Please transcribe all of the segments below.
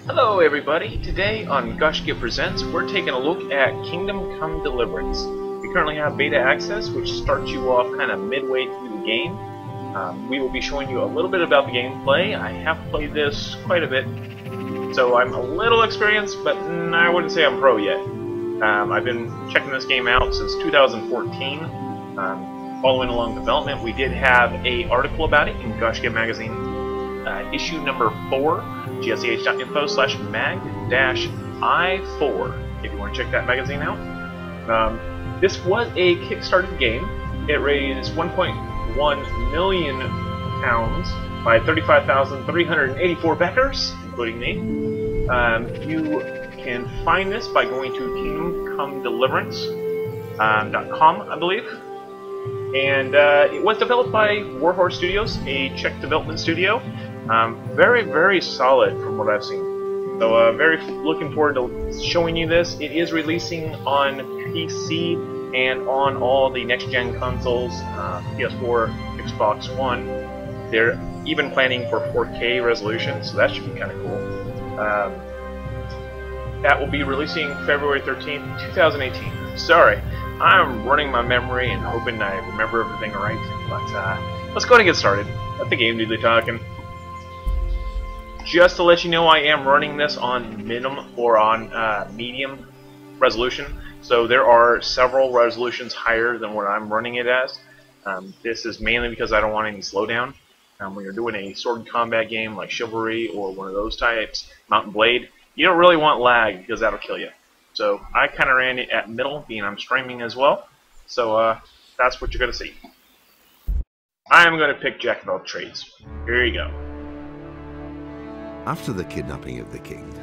Hello everybody, today on Gaiscioch Presents we're taking a look at Kingdom Come Deliverance. We currently have beta access which starts you off kind of midway through the game. We will be showing you a little bit about the gameplay. I have played this quite a bit, so I'm a little experienced, but I wouldn't say I'm pro yet. I've been checking this game out since 2014, following along development. We did have an article about it in Gaiscioch Magazine, issue number 4, gsch.info/mag-I4, if you want to check that magazine out. This was a Kickstarted game. It raised £1.1 million by 35,384 backers, including me. You can find this by going to kingdomcomedeliverance.com, I believe. And it was developed by Warhorse Studios, a Czech development studio. Very, very solid from what I've seen. So very looking forward to showing you this. It is releasing on PC and on all the next-gen consoles, PS4, Xbox One. They're even planning for 4K resolution, so that should be kind of cool. That will be releasing February 13th, 2018. Sorry, I'm running my memory and hoping I remember everything right, but let's go ahead and get started. Let the game do the talking. Just to let you know, I am running this on minimum or on medium resolution, so there are several resolutions higher than what I'm running it as. This is mainly because I don't want any slowdown. When you're doing a sword combat game like Chivalry or one of those types, Mountain Blade, you don't really want lag because that'll kill you. So I kind of ran it at middle, being I'm streaming as well. So that's what you're going to see. I'm going to pick Jack of all trades. Here you go. After the kidnapping of the king,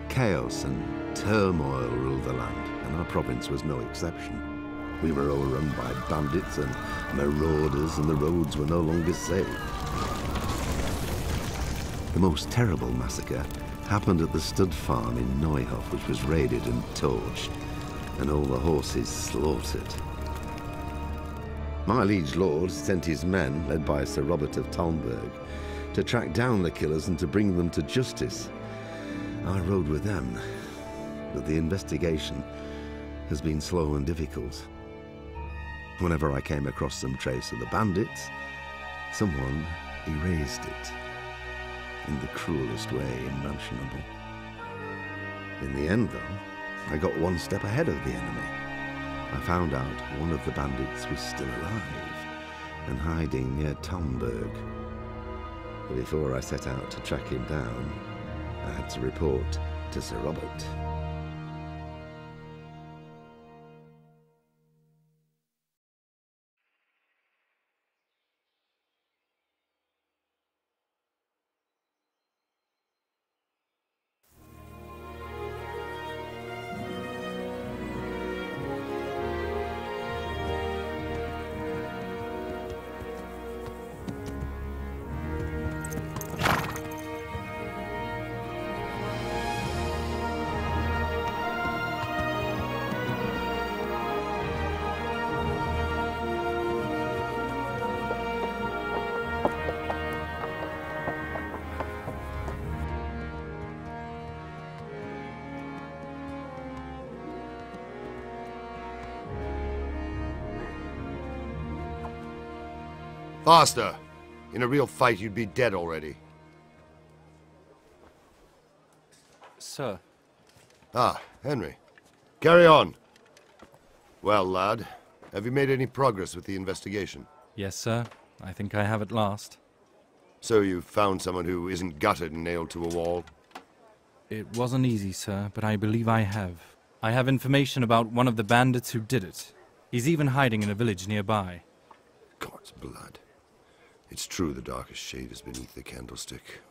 chaos and turmoil ruled the land, and our province was no exception. We were overrun by bandits and marauders, and the roads were no longer safe. The most terrible massacre happened at the stud farm in Neuhof, which was raided and torched, and all the horses slaughtered. My liege lord sent his men, led by Sir Robert of Talmberg, to track down the killers and to bring them to justice. I rode with them, but the investigation has been slow and difficult. Whenever I came across some trace of the bandits, someone erased it in the cruelest way imaginable. In the end, though, I got one step ahead of the enemy. I found out one of the bandits was still alive and hiding near Talmberg. But before I set out to track him down, I had to report to Sir Robert. Faster! In a real fight, you'd be dead already. Sir. Ah, Henry. Carry on. Well, lad, have you made any progress with the investigation? Yes, sir. I think I have at last. So you've found someone who isn't gutted and nailed to a wall? It wasn't easy, sir, but I believe I have. I have information about one of the bandits who did it. He's even hiding in a village nearby. God's blood. It's true the darkest shade is beneath the candlestick.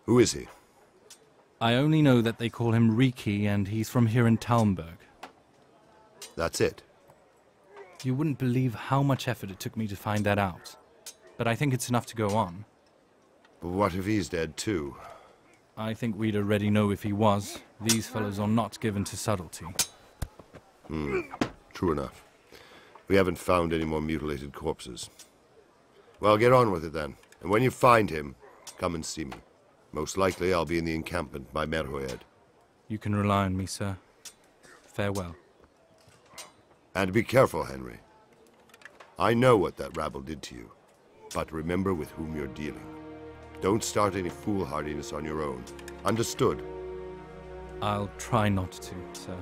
Who is he? I only know that they call him Riki, and he's from here in Talmberg. That's it. You wouldn't believe how much effort it took me to find that out. But I think it's enough to go on. But what if he's dead too? I think we'd already know if he was. These fellows are not given to subtlety. True enough. We haven't found any more mutilated corpses. Well, get on with it then. And when you find him, come and see me. Most likely I'll be in the encampment by Merhoed. You can rely on me, sir. Farewell. And be careful, Henry. I know what that rabble did to you, but remember with whom you're dealing. Don't start any foolhardiness on your own. Understood? I'll try not to, sir.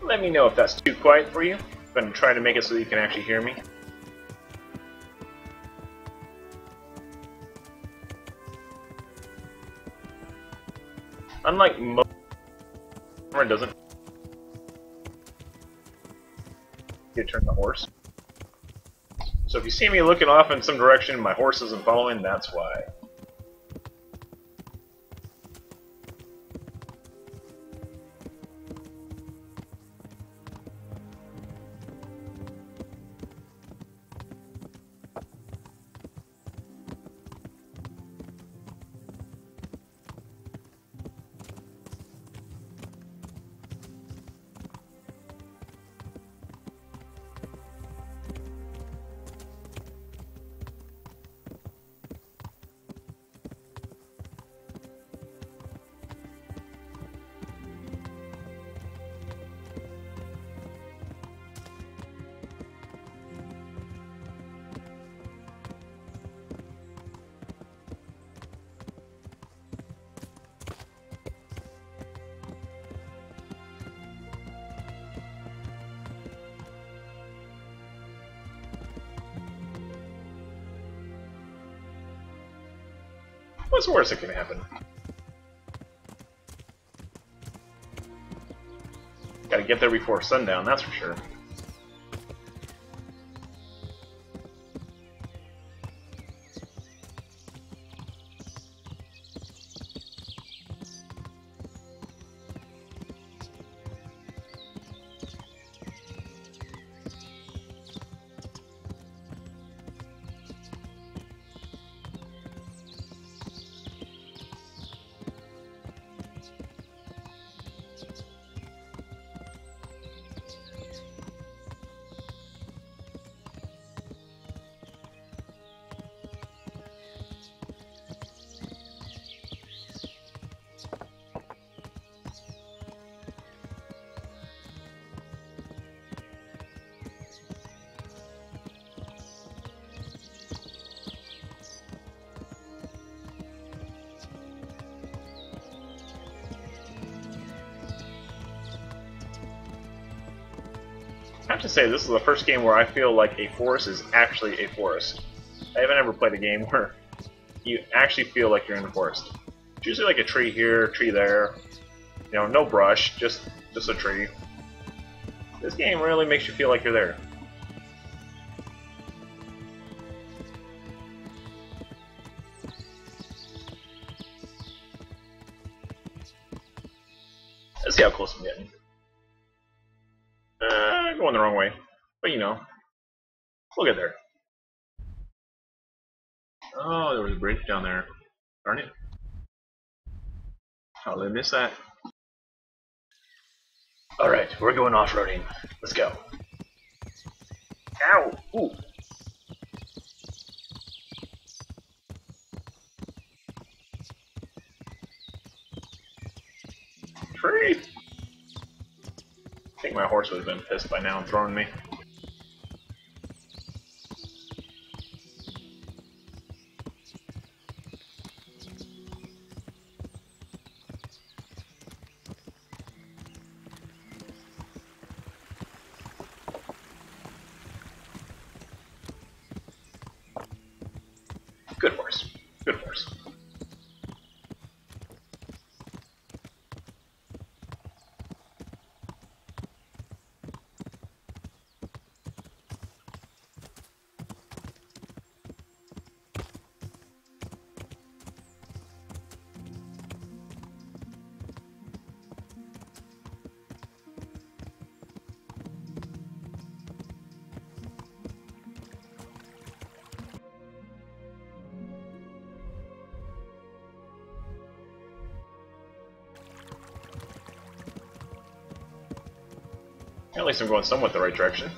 Let me know if that's too quiet for you. I'm going to try to make it so you can actually hear me. Unlike most, it doesn't turn the horse. So if you see me looking off in some direction, my horse isn't following, that's why. What's worse that can happen? Gotta get there before sundown, that's for sure. I have to say, this is the first game where I feel like a forest is actually a forest. I haven't ever played a game where you actually feel like you're in the forest. It's usually like a tree here, tree there. You know, no brush, just a tree. This game really makes you feel like you're there. Let's see how close I'm getting. Going the wrong way. But you know, we'll get there. Oh, there was a bridge down there. Darn it. How did I miss that? Alright, we're going off-roading. Let's go. Ow! Ooh! Free! I think my horse would have been pissed by now and thrown me. Good horse. Good horse. At least I'm going somewhat the right direction.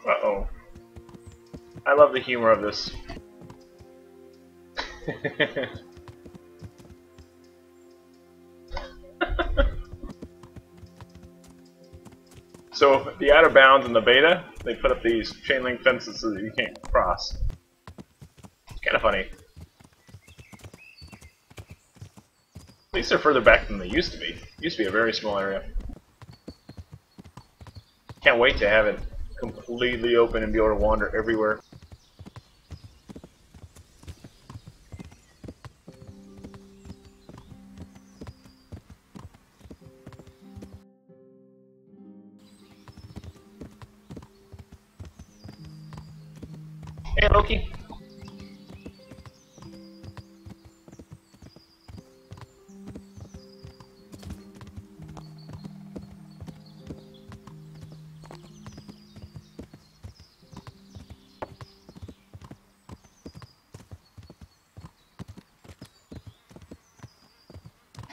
Uh-oh. I love the humor of this. So, the outer bounds in the beta, they put up these chain link fences so that you can't cross. It's kind of funny. At least they're further back than they used to be. It used to be a very small area. Can't wait to have it completely open and be able to wander everywhere. Hey, Loki.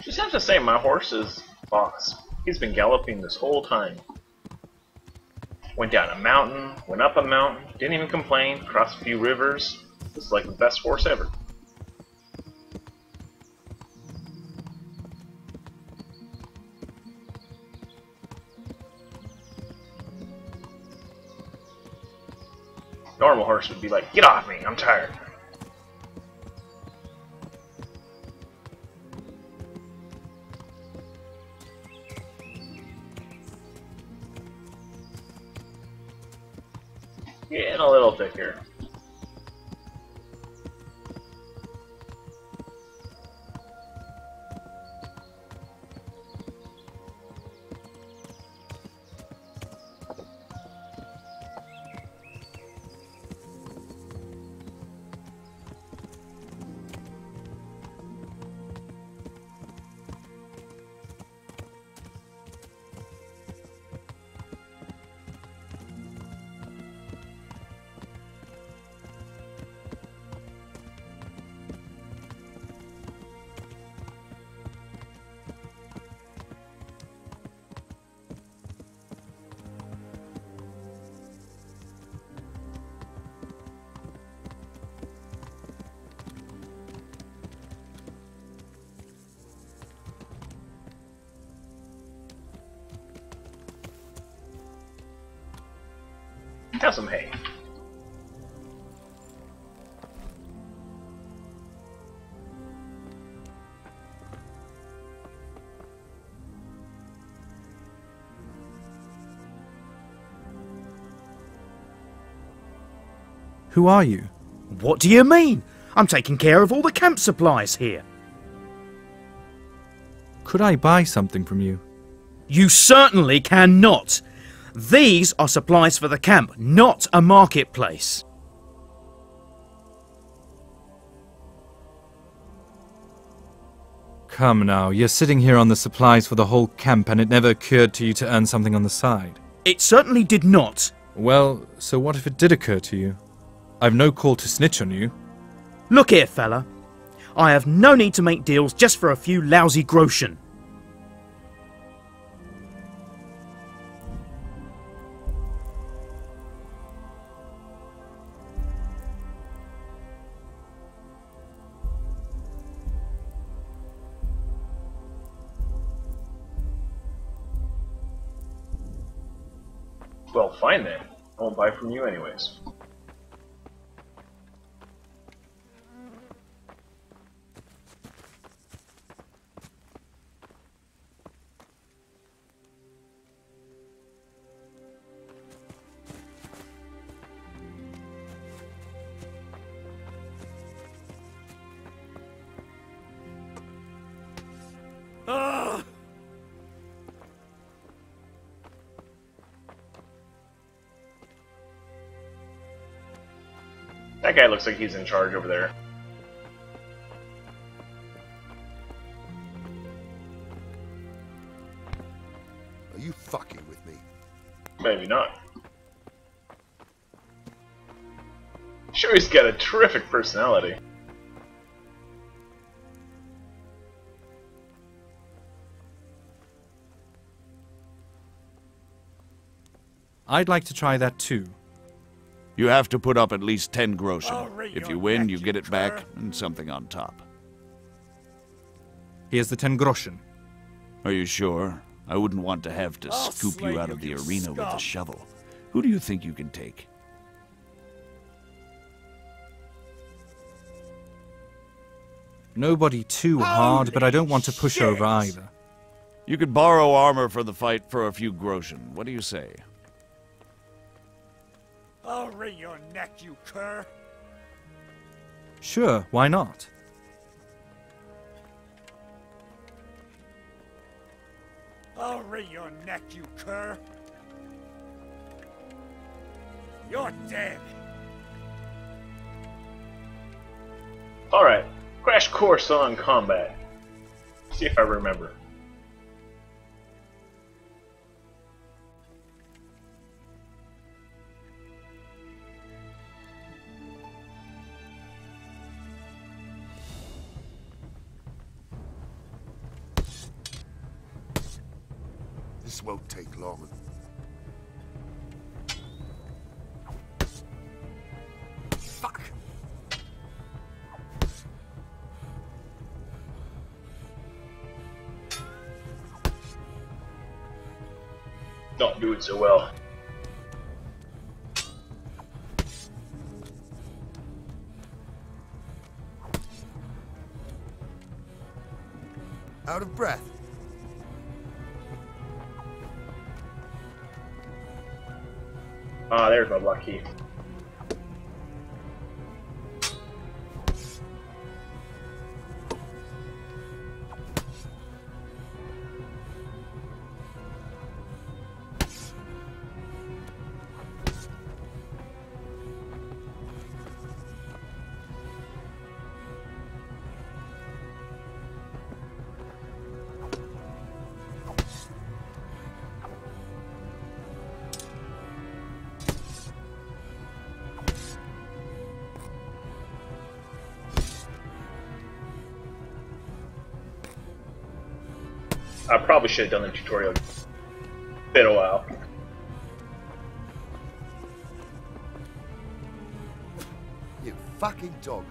Just have to say, my horse is boss. He's been galloping this whole time. Went down a mountain, went up a mountain, didn't even complain, crossed a few rivers. This is like the best horse ever. Normal horse would be like, get off me, I'm tired. Getting a little thicker. Have some hay. Who are you? What do you mean? I'm taking care of all the camp supplies here. Could I buy something from you? You certainly cannot. These are supplies for the camp, not a marketplace. Come now, you're sitting here on the supplies for the whole camp and it never occurred to you to earn something on the side. It certainly did not. Well, so what if it did occur to you? I've no call to snitch on you. Look here, fella. I have no need to make deals just for a few lousy groschen. Well, fine then. I won't buy from you anyways. That guy looks like he's in charge over there. Are you fucking with me? Maybe not. Sure, he's got a terrific personality. I'd like to try that too. You have to put up at least 10 groschen. If you win, you neck, get you it back cur. and something on top. Here's the 10 groschen. Are you sure? I wouldn't want to have to I'll scoop slay you out you, of the you arena with a scum. shovel. Who do you think you can take? Nobody too hard, but I don't want to push shit. over either. You could borrow armor for the fight for a few groschen. What do you say? I'll wring your neck, you cur. Sure, why not? I'll wring your neck, you cur. You're dead. Alright, crash course on combat. See if I remember. This won't take long. Fuck! Not doing so well. Out of breath. Ah, there's my block key. I probably should have done the tutorial. Been a while. You fucking dog.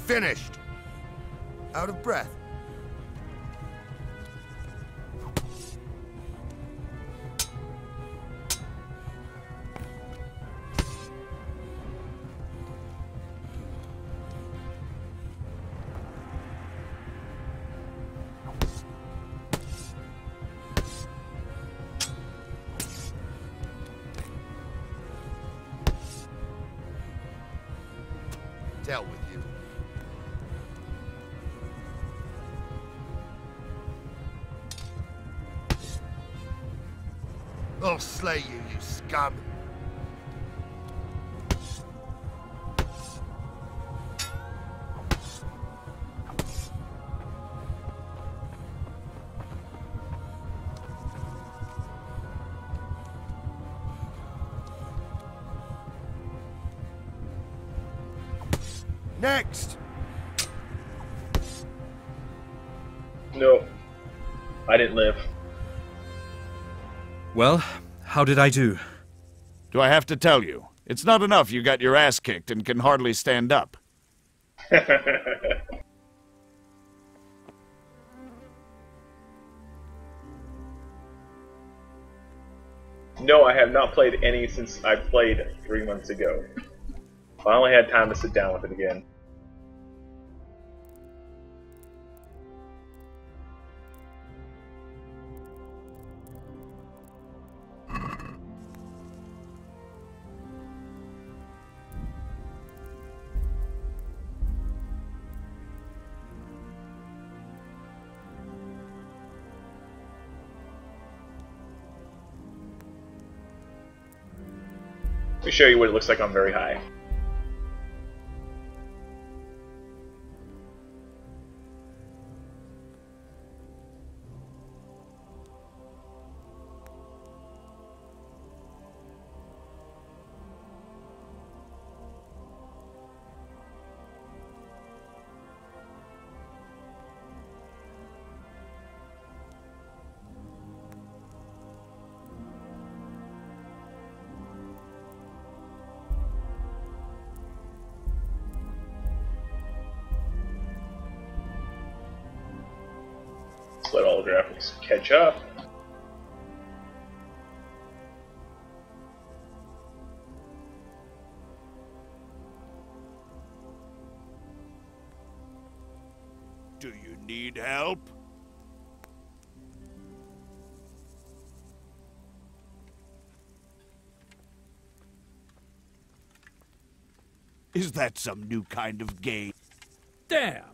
finished. Out of breath. Hell with you. I'll slay you, you scum. Next! No. I didn't live. Well, how did I do? Do I have to tell you? It's not enough you got your ass kicked and can hardly stand up. No, I have not played any since I played 3 months ago. I only had time to sit down with it again. Let me show you what it looks like on very high. Let all the graphics catch up. Do you need help? Is that some new kind of game? Damn!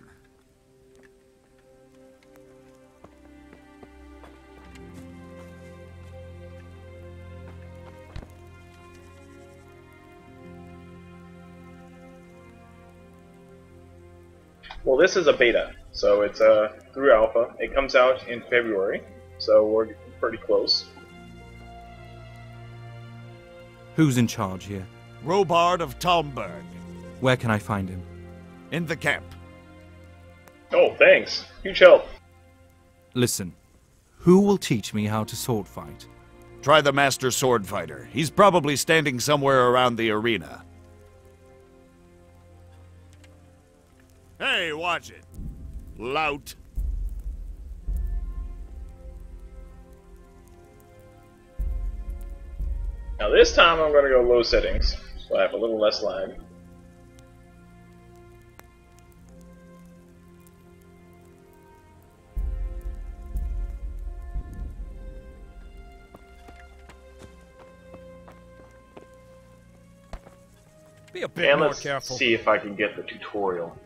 Well, this is a beta, so it's through alpha. It comes out in February, so we're pretty close. Who's in charge here? Robard of Talmberg. Where can I find him? In the camp. Oh, thanks. Huge help. Listen, who will teach me how to sword fight? Try the master sword fighter. He's probably standing somewhere around the arena. Hey, watch it. Lout. Now this time I'm going to go low settings, so I have a little less lag. Be a bit And more let's careful. see if I can get the tutorial,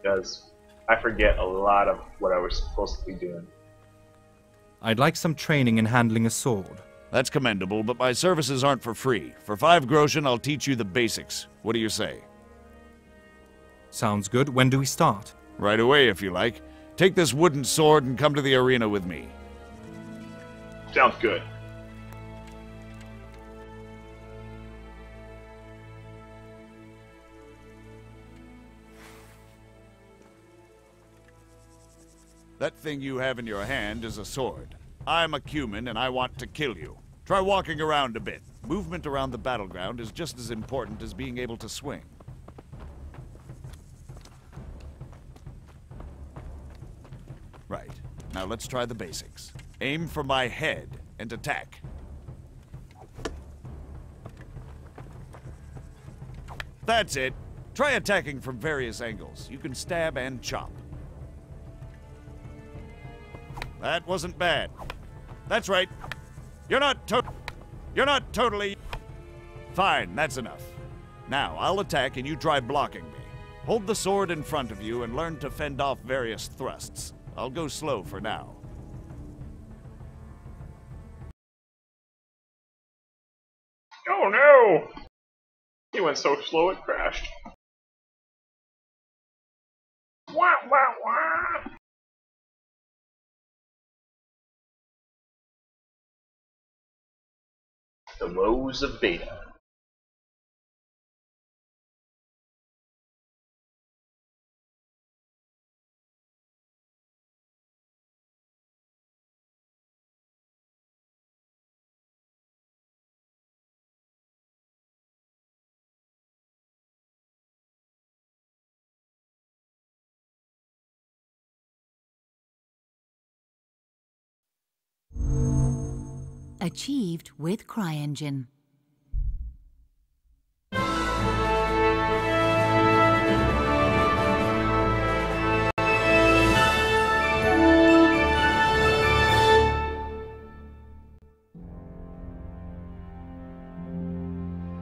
because I forget a lot of what I was supposed to be doing. I'd like some training in handling a sword. That's commendable, but my services aren't for free. For 5 groschen, I'll teach you the basics. What do you say? Sounds good. When do we start? Right away, if you like. Take this wooden sword and come to the arena with me. Sounds good. That thing you have in your hand is a sword. I'm a cumin and I want to kill you. Try walking around a bit. Movement around the battleground is just as important as being able to swing. Now let's try the basics. Aim for my head and attack. That's it. Try attacking from various angles. You can stab and chop. That wasn't bad. That's right. You're not totally... Fine, that's enough. Now, I'll attack and you try blocking me. Hold the sword in front of you and learn to fend off various thrusts. I'll go slow for now. Oh no! He went so slow it crashed. Wah, wah, wah. The woes of beta. Achieved with CryEngine.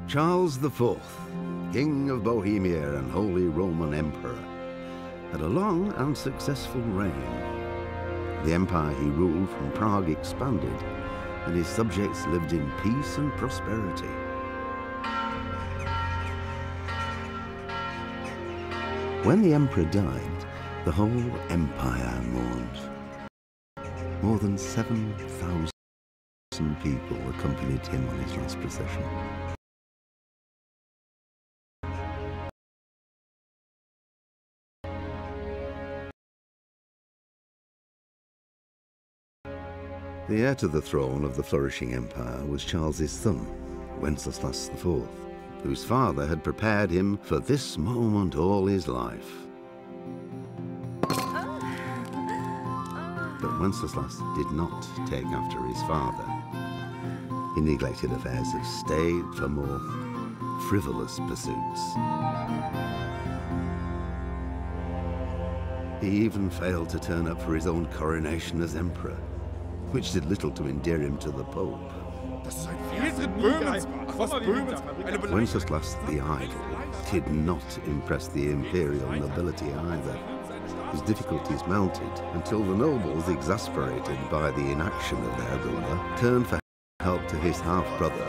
Charles IV, King of Bohemia and Holy Roman Emperor, had a long and successful reign. The empire he ruled from Prague expanded, and his subjects lived in peace and prosperity. When the emperor died, the whole empire mourned. More than 7,000 people accompanied him on his last procession. The heir to the throne of the flourishing empire was Charles's son, Wenceslas IV, whose father had prepared him for this moment all his life. But Wenceslas did not take after his father. He neglected affairs of state for more frivolous pursuits. He even failed to turn up for his own coronation as emperor, which did little to endear him to the Pope. Wenceslas the Idle did not impress the imperial nobility either. His difficulties mounted until the nobles, exasperated by the inaction of their ruler, turned for help to his half-brother,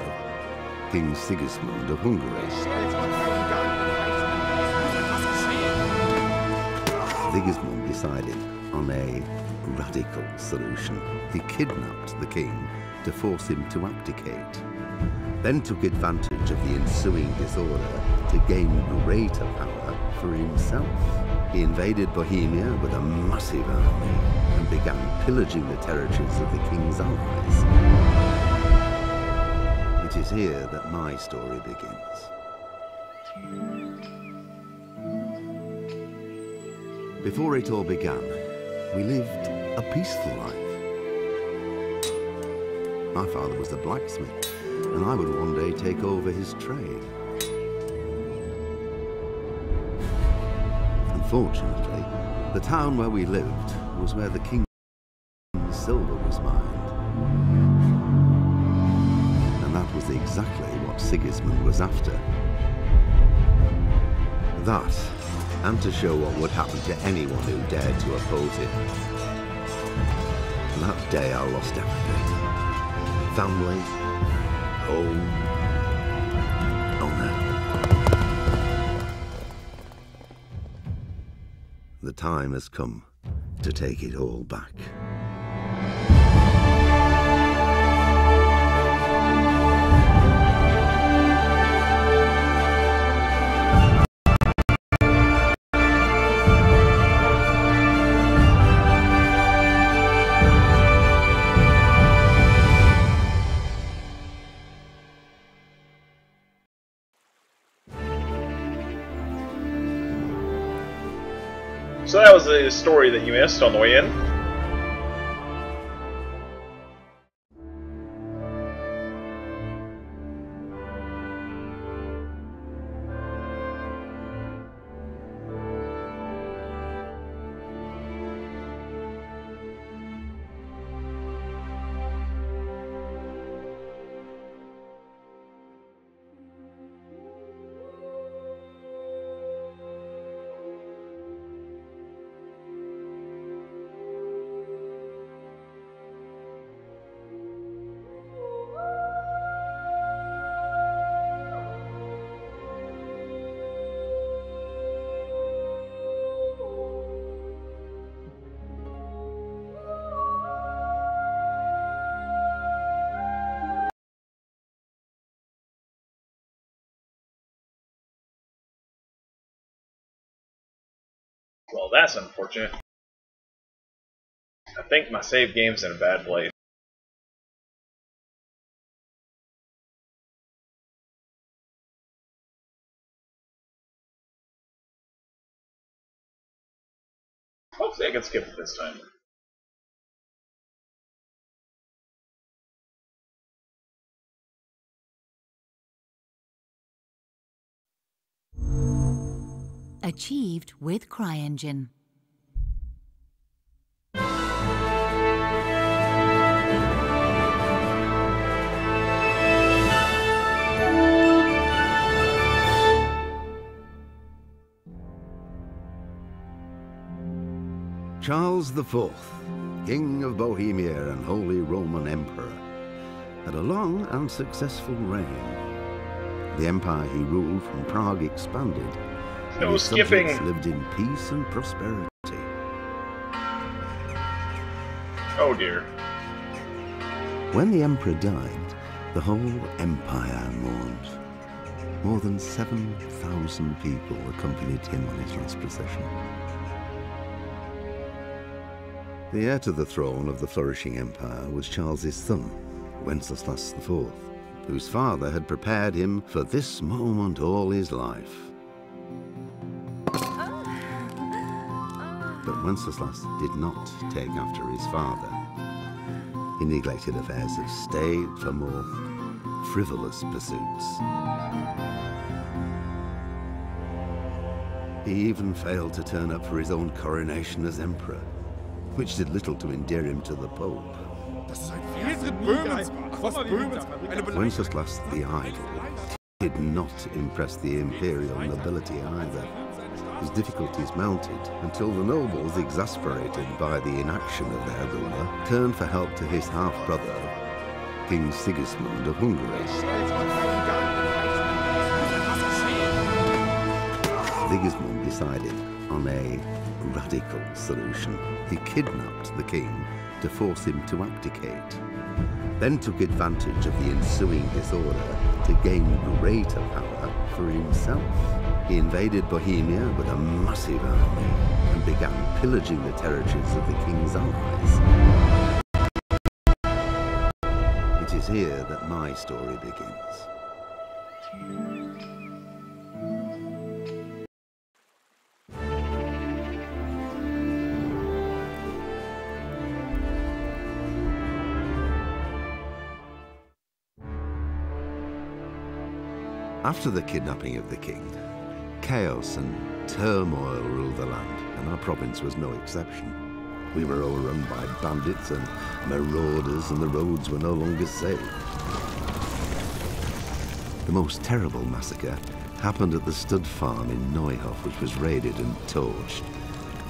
King Sigismund of Hungary. Sigismund decided on a radical solution. He kidnapped the king to force him to abdicate, then took advantage of the ensuing disorder to gain greater power for himself. He invaded Bohemia with a massive army and began pillaging the territories of the king's allies. It is here that my story begins. Before it all began, we lived a peaceful life. My father was a blacksmith, and I would one day take over his trade. Unfortunately, the town where we lived was where the king's silver was mined. And that was exactly what Sigismund was after. That, and to show what would happen to anyone who dared to oppose it. And that day I lost everything. Family, home, honor. The time has come to take it all back. So that was the story that you missed on the way in. that's unfortunate. I think my save game's in a bad place. Hopefully I can skip it this time. Achieved with CryEngine. Charles IV, King of Bohemia and Holy Roman Emperor, had a long and successful reign. The empire he ruled from Prague expanded, and his subjects lived in peace and prosperity. Oh dear. When the emperor died, the whole empire mourned. More than 7,000 people accompanied him on his last procession. The heir to the throne of the flourishing empire was Charles's son, Wenceslas IV, whose father had prepared him for this moment all his life. But Wenceslas did not take after his father. He neglected affairs of state for more frivolous pursuits. He even failed to turn up for his own coronation as emperor, which did little to endear him to the Pope. Wenceslas the Idle did not impress the imperial nobility either. His difficulties mounted until the nobles, exasperated by the inaction of their ruler, turned for help to his half-brother, King Sigismund of Hungary. Sigismund decided on a radical solution. He kidnapped the king to force him to abdicate, then took advantage of the ensuing disorder to gain greater power for himself. He invaded Bohemia with a massive army and began pillaging the territories of the king's allies. It is here that my story begins. After the kidnapping of the king, chaos and turmoil ruled the land, and our province was no exception. We were overrun by bandits and marauders, and the roads were no longer safe. The most terrible massacre happened at the stud farm in Neuhof, which was raided and torched,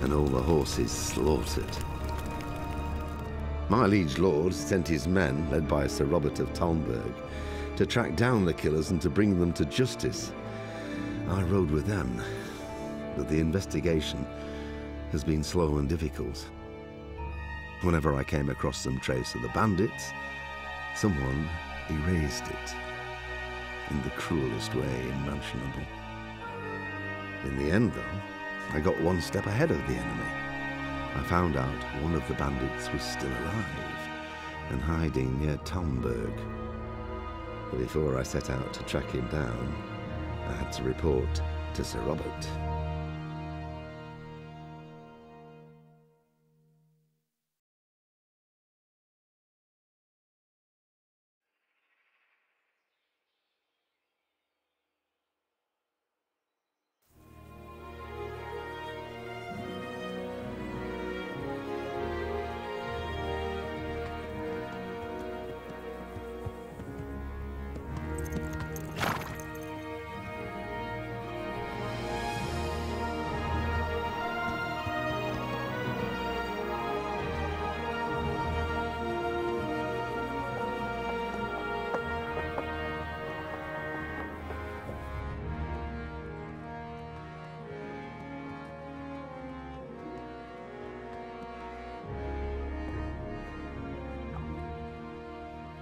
and all the horses slaughtered. My liege lord sent his men, led by Sir Robert of Talmberg, to track down the killers and to bring them to justice. I rode with them, but the investigation has been slow and difficult. Whenever I came across some trace of the bandits, someone erased it in the cruelest way imaginable. In the end, though, I got one step ahead of the enemy. I found out one of the bandits was still alive and hiding near Talmberg. But before I set out to track him down, I had to report to Sir Robert.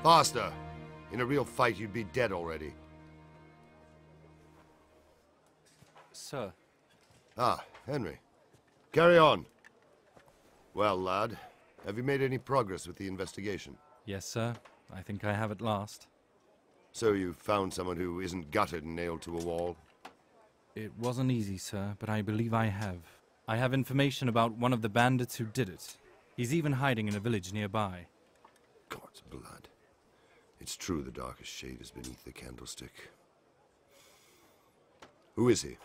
Faster! In a real fight, you'd be dead already. Sir. Ah, Henry. Carry on. Well, lad, have you made any progress with the investigation? Yes, sir. I think I have at last. So you've found someone who isn't gutted and nailed to a wall? It wasn't easy, sir, but I believe I have. I have information about one of the bandits who did it. He's even hiding in a village nearby. God's blood. It's true the darkest shade is beneath the candlestick. Who is he?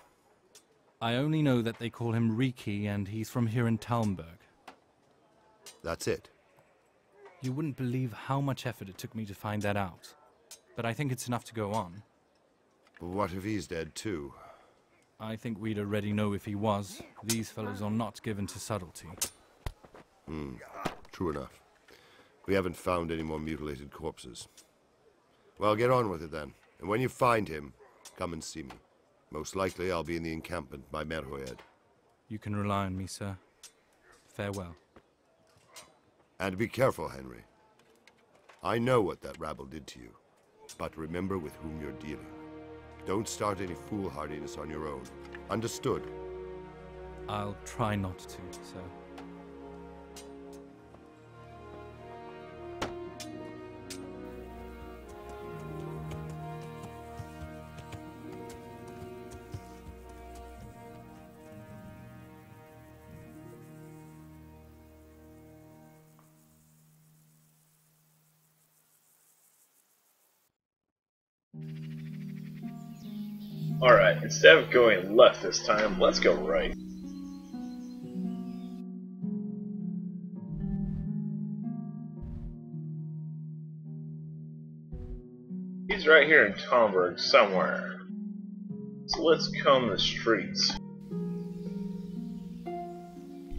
I only know that they call him Riki, and he's from here in Talmberg. That's it? You wouldn't believe how much effort it took me to find that out. But I think it's enough to go on. But what if he's dead too? I think we'd already know if he was. These fellows are not given to subtlety. True enough. We haven't found any more mutilated corpses. Well, get on with it then. And when you find him, come and see me. Most likely I'll be in the encampment by Merhoed. You can rely on me, sir. Farewell. And be careful, Henry. I know what that rabble did to you. But remember with whom you're dealing. Don't start any foolhardiness on your own. Understood? I'll try not to, sir. Alright, instead of going left this time, let's go right. He's right here in Talmberg somewhere. So let's comb the streets.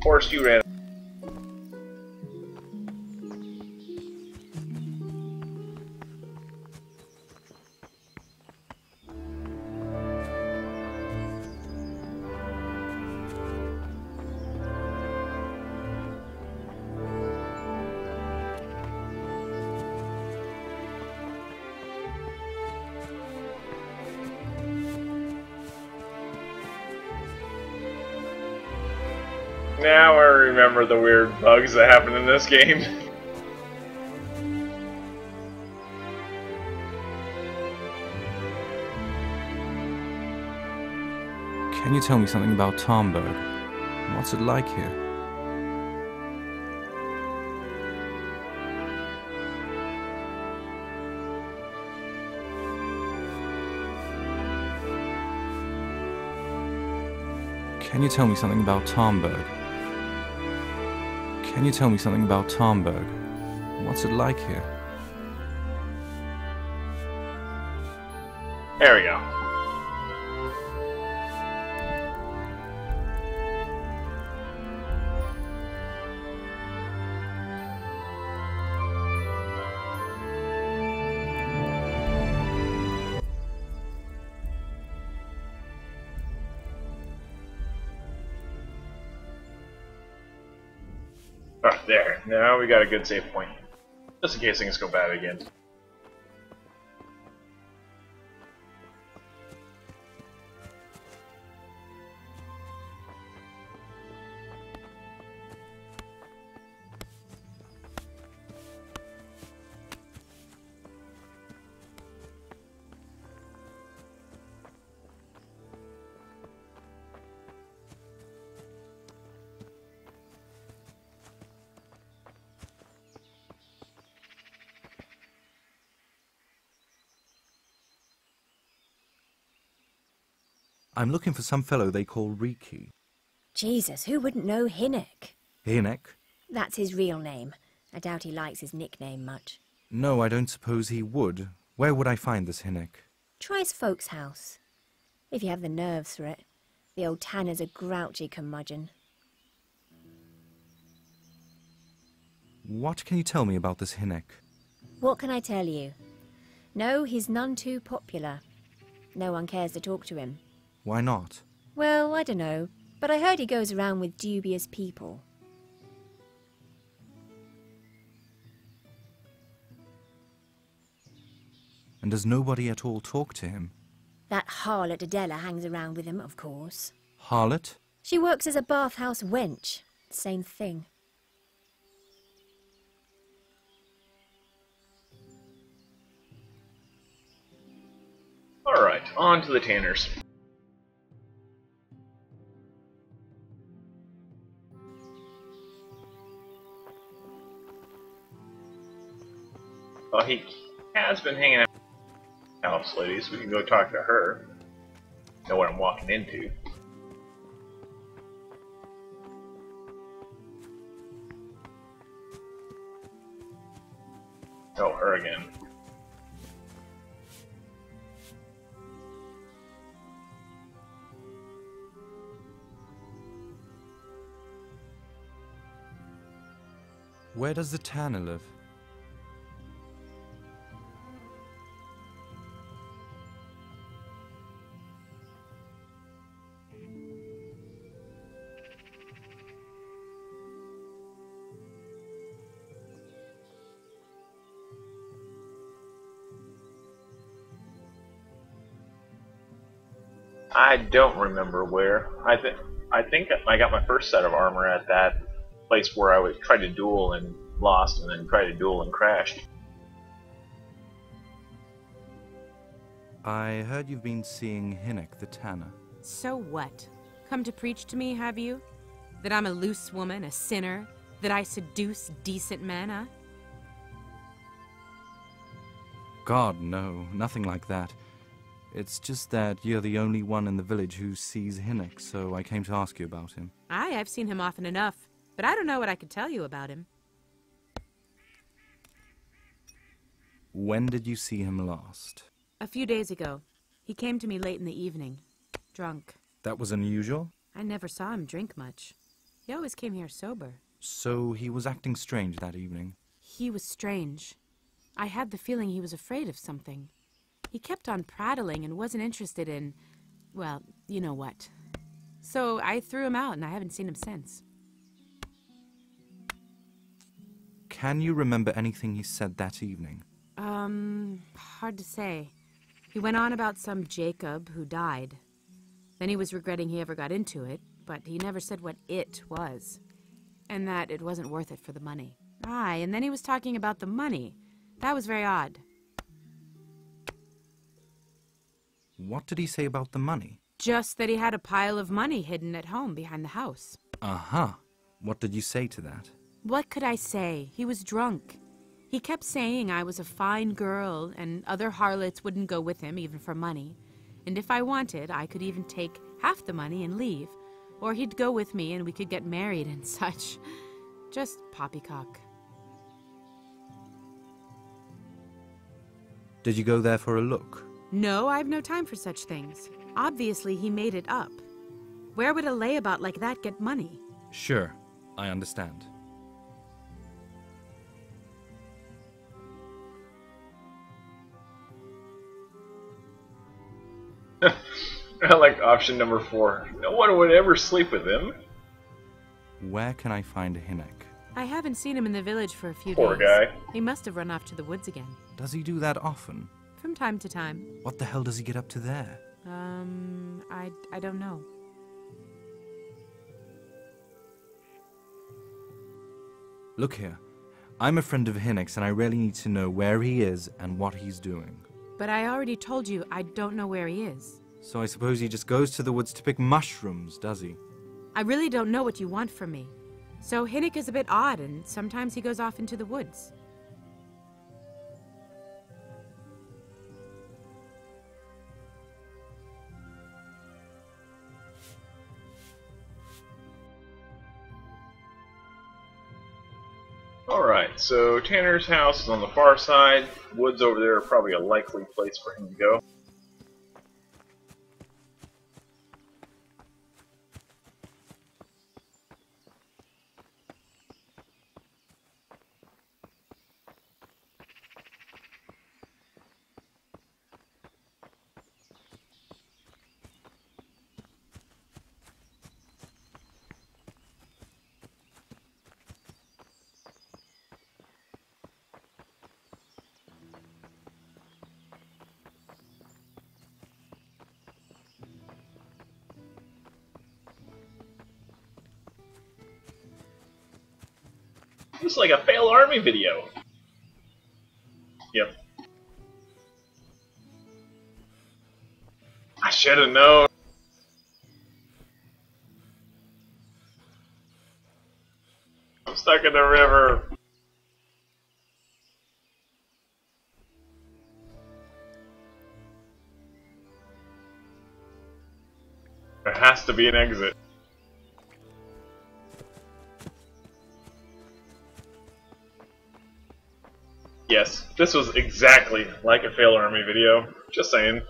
Forrest, you ran. Now I remember the weird bugs that happen in this game. Can you tell me something about Talmberg? What's it like here? Can you tell me something about Talmberg? Can you tell me something about Talmberg? What's it like here? There we go. Oh, there. Now we got a good save point. Just in case things go bad again. I'm looking for some fellow they call Riki. Jesus, who wouldn't know Hinnock? Hinnock? That's his real name. I doubt he likes his nickname much. No, I don't suppose he would. Where would I find this Hinnock? Try his folks' house. If you have the nerves for it. The old tanner's a grouchy curmudgeon. What can you tell me about this Hinnock? What can I tell you? No, he's none too popular. No one cares to talk to him. Why not? Well, I don't know, but I heard he goes around with dubious people. And does nobody at all talk to him? That harlot Adela hangs around with him, of course. Harlot? She works as a bathhouse wench. Same thing. Alright, on to the Tanners. Well, he has been hanging out with the house lady, so we can go talk to her. Know what I'm walking into. Oh, her again. Where does the Tanner live? I don't remember where. I think I got my first set of armor at that place where I would try to duel and lost, and then try to duel and crashed. I heard you've been seeing Hinnock the Tanner. So what? Come to preach to me, have you? That I'm a loose woman, a sinner? That I seduce decent men, huh? God, no, nothing like that. It's just that you're the only one in the village who sees Hinnock, so I came to ask you about him. I've seen him often enough, but I don't know what I could tell you about him. When did you see him last? A few days ago. He came to me late in the evening, drunk. That was unusual? I never saw him drink much. He always came here sober. So he was acting strange that evening? He was strange. I had the feeling he was afraid of something. He kept on prattling and wasn't interested in, well, you know what. So I threw him out and I haven't seen him since. Can you remember anything he said that evening? Hard to say. He went on about some Jacob who died. Then he was regretting he ever got into it, but he never said what it was. And that it wasn't worth it for the money. Aye, and then he was talking about the money. That was very odd. What did he say about the money? Just that he had a pile of money hidden at home behind the house. Uh-huh. What did you say to that? What could I say? He was drunk. He kept saying I was a fine girl, and other harlots wouldn't go with him even for money. And if I wanted, I could even take half the money and leave. Or he'd go with me and we could get married and such. Just poppycock. Did you go there for a look? No, I've no time for such things. Obviously, he made it up. Where would a layabout like that get money? Sure, I understand. I like option number 4. No one would ever sleep with him. Where can I find Hinnock? I haven't seen him in the village for a few Poor days. guy. He must have run off to the woods again. Does he do that often? From time to time. What the hell does he get up to there? I don't know. Look here. I'm a friend of Hinnock's and I really need to know where he is and what he's doing. But I already told you I don't know where he is. So I suppose he just goes to the woods to pick mushrooms, does he? I really don't know what you want from me. So Hinnock is a bit odd, and sometimes he goes off into the woods. Alright, so Tanner's house is on the far side. Woods over there are probably a likely place for him to go. This is like a failed army video. Yep. I should have known. I'm stuck in the river. There has to be an exit. Yes, this was exactly like a failed army video. Just saying.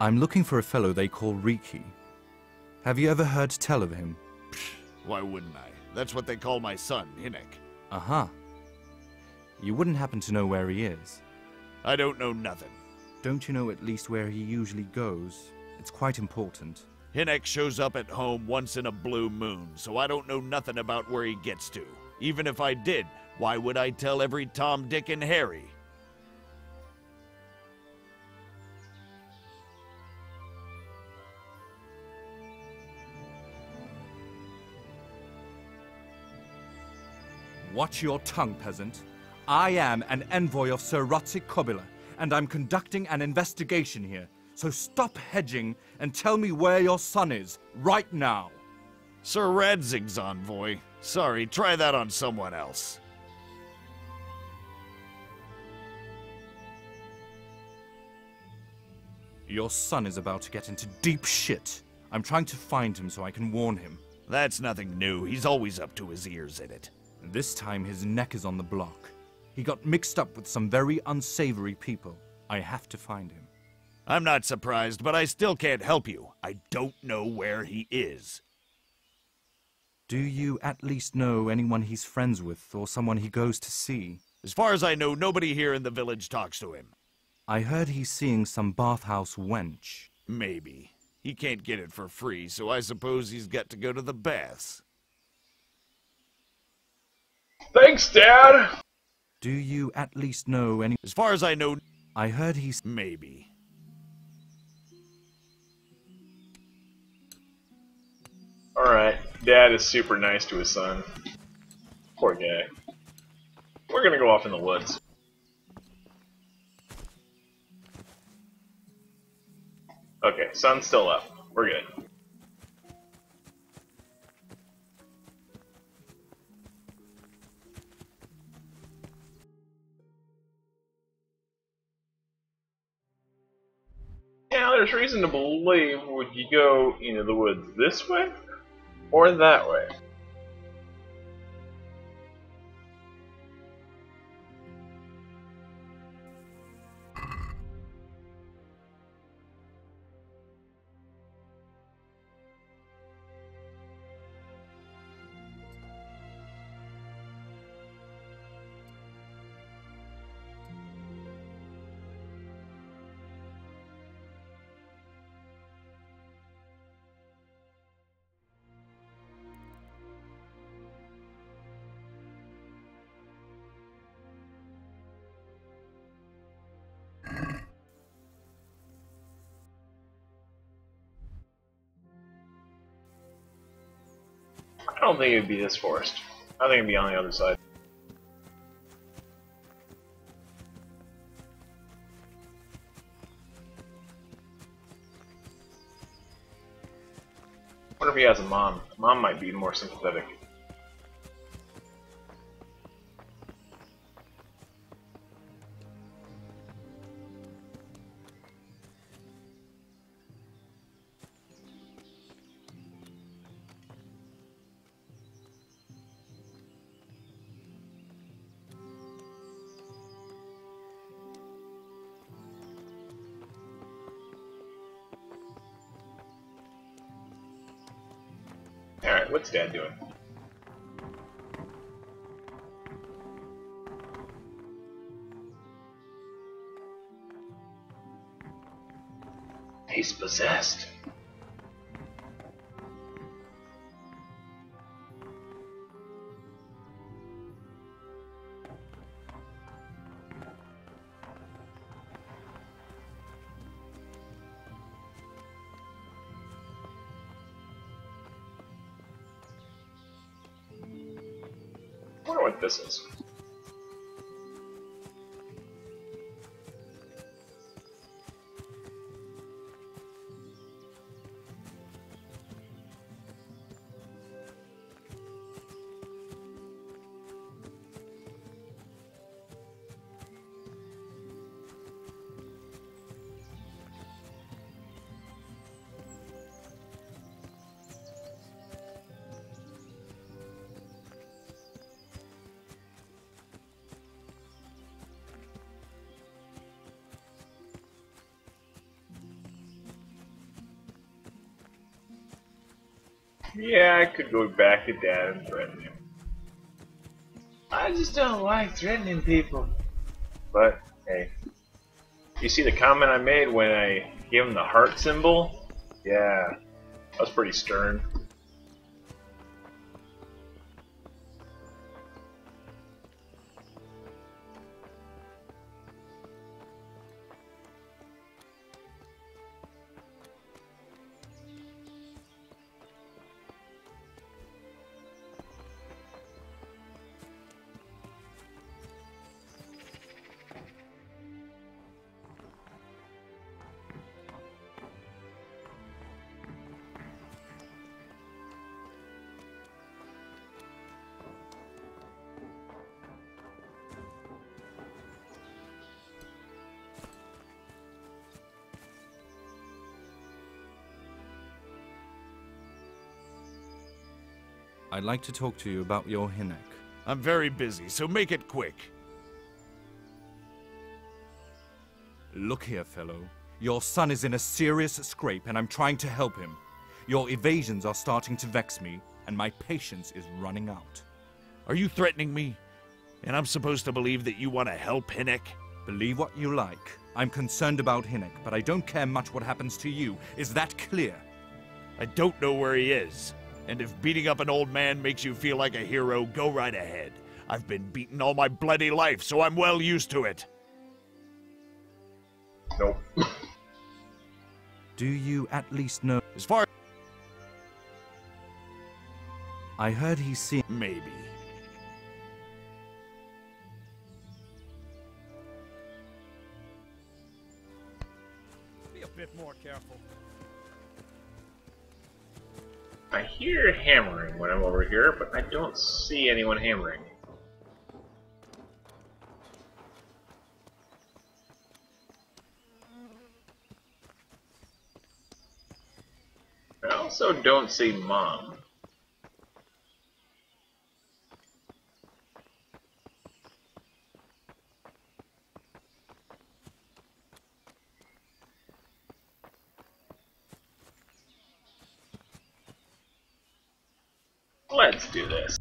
I'm looking for a fellow they call Riki. Have you ever heard tell of him? Why wouldn't I? That's what they call my son, Hinnick. Uh-huh. You wouldn't happen to know where he is? I don't know nothing. Don't you know at least where he usually goes? It's quite important. Hinnick shows up at home once in a blue moon, so I don't know nothing about where he gets to. Even if I did, why would I tell every Tom, Dick, and Harry? Watch your tongue, peasant. I am an envoy of Sir Rotzik Kobila, and I'm conducting an investigation here. So stop hedging and tell me where your son is, right now. Sir Radzig's envoy. Sorry, try that on someone else. Your son is about to get into deep shit. I'm trying to find him so I can warn him. That's nothing new. He's always up to his ears in it. This time his neck is on the block. He got mixed up with some very unsavory people. I have to find him. I'm not surprised, but I still can't help you. I don't know where he is. Do you at least know anyone he's friends with, or someone he goes to see? As far as I know, nobody here in the village talks to him. I heard he's seeing some bathhouse wench. Maybe. He can't get it for free, so I suppose he's got to go to the baths. Thanks, Dad! Do you at least know any... As far as I know... I heard he's... Maybe. Alright, Dad is super nice to his son. Poor guy. We're gonna go off in the woods. Okay, sun's still up. We're good. Now, there's reason to believe, would you go into the woods this way or that way? I don't think it'd be this forest. I think it'd be on the other side. I wonder if he has a mom. Mom might be more sympathetic. Alright, what's Dad doing? He's possessed. I wonder what this is. Yeah, I could go back to Dad and threaten him. I just don't like threatening people. But, hey. You see the comment I made when I gave him the heart symbol? Yeah, that was pretty stern. I'd like to talk to you about your Hinnock. I'm very busy, so make it quick. Look here, fellow. Your son is in a serious scrape, and I'm trying to help him. Your evasions are starting to vex me, and my patience is running out. Are you threatening me? And I'm supposed to believe that you want to help Hinnock? Believe what you like. I'm concerned about Hinnock, but I don't care much what happens to you. Is that clear? I don't know where he is. And if beating up an old man makes you feel like a hero, go right ahead. I've been beaten all my bloody life, so I'm well used to it. Nope. Do you at least know? As far I heard he's seen. Maybe. Be a bit more careful. I hear hammering when I'm over here, but I don't see anyone hammering. I also don't see Mom. Let's do this.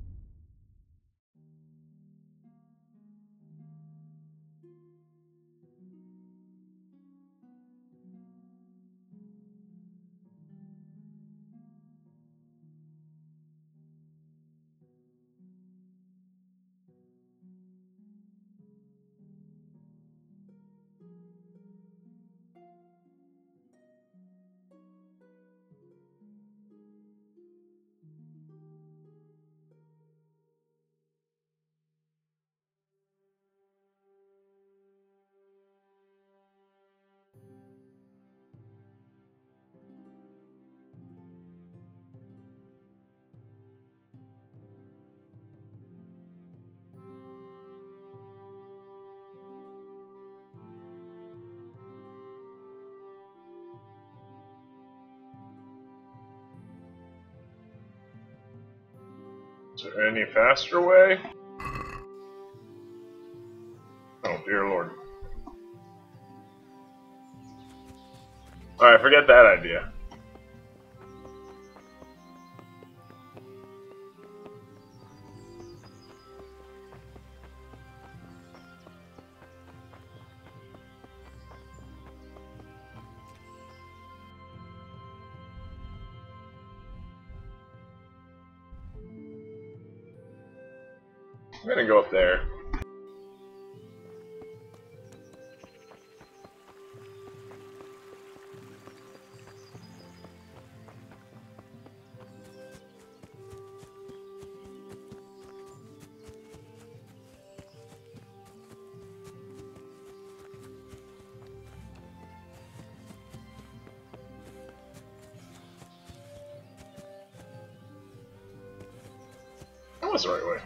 Is there any faster way? Oh dear lord. Alright, forget that idea. I'm gonna go up there. That was the right way.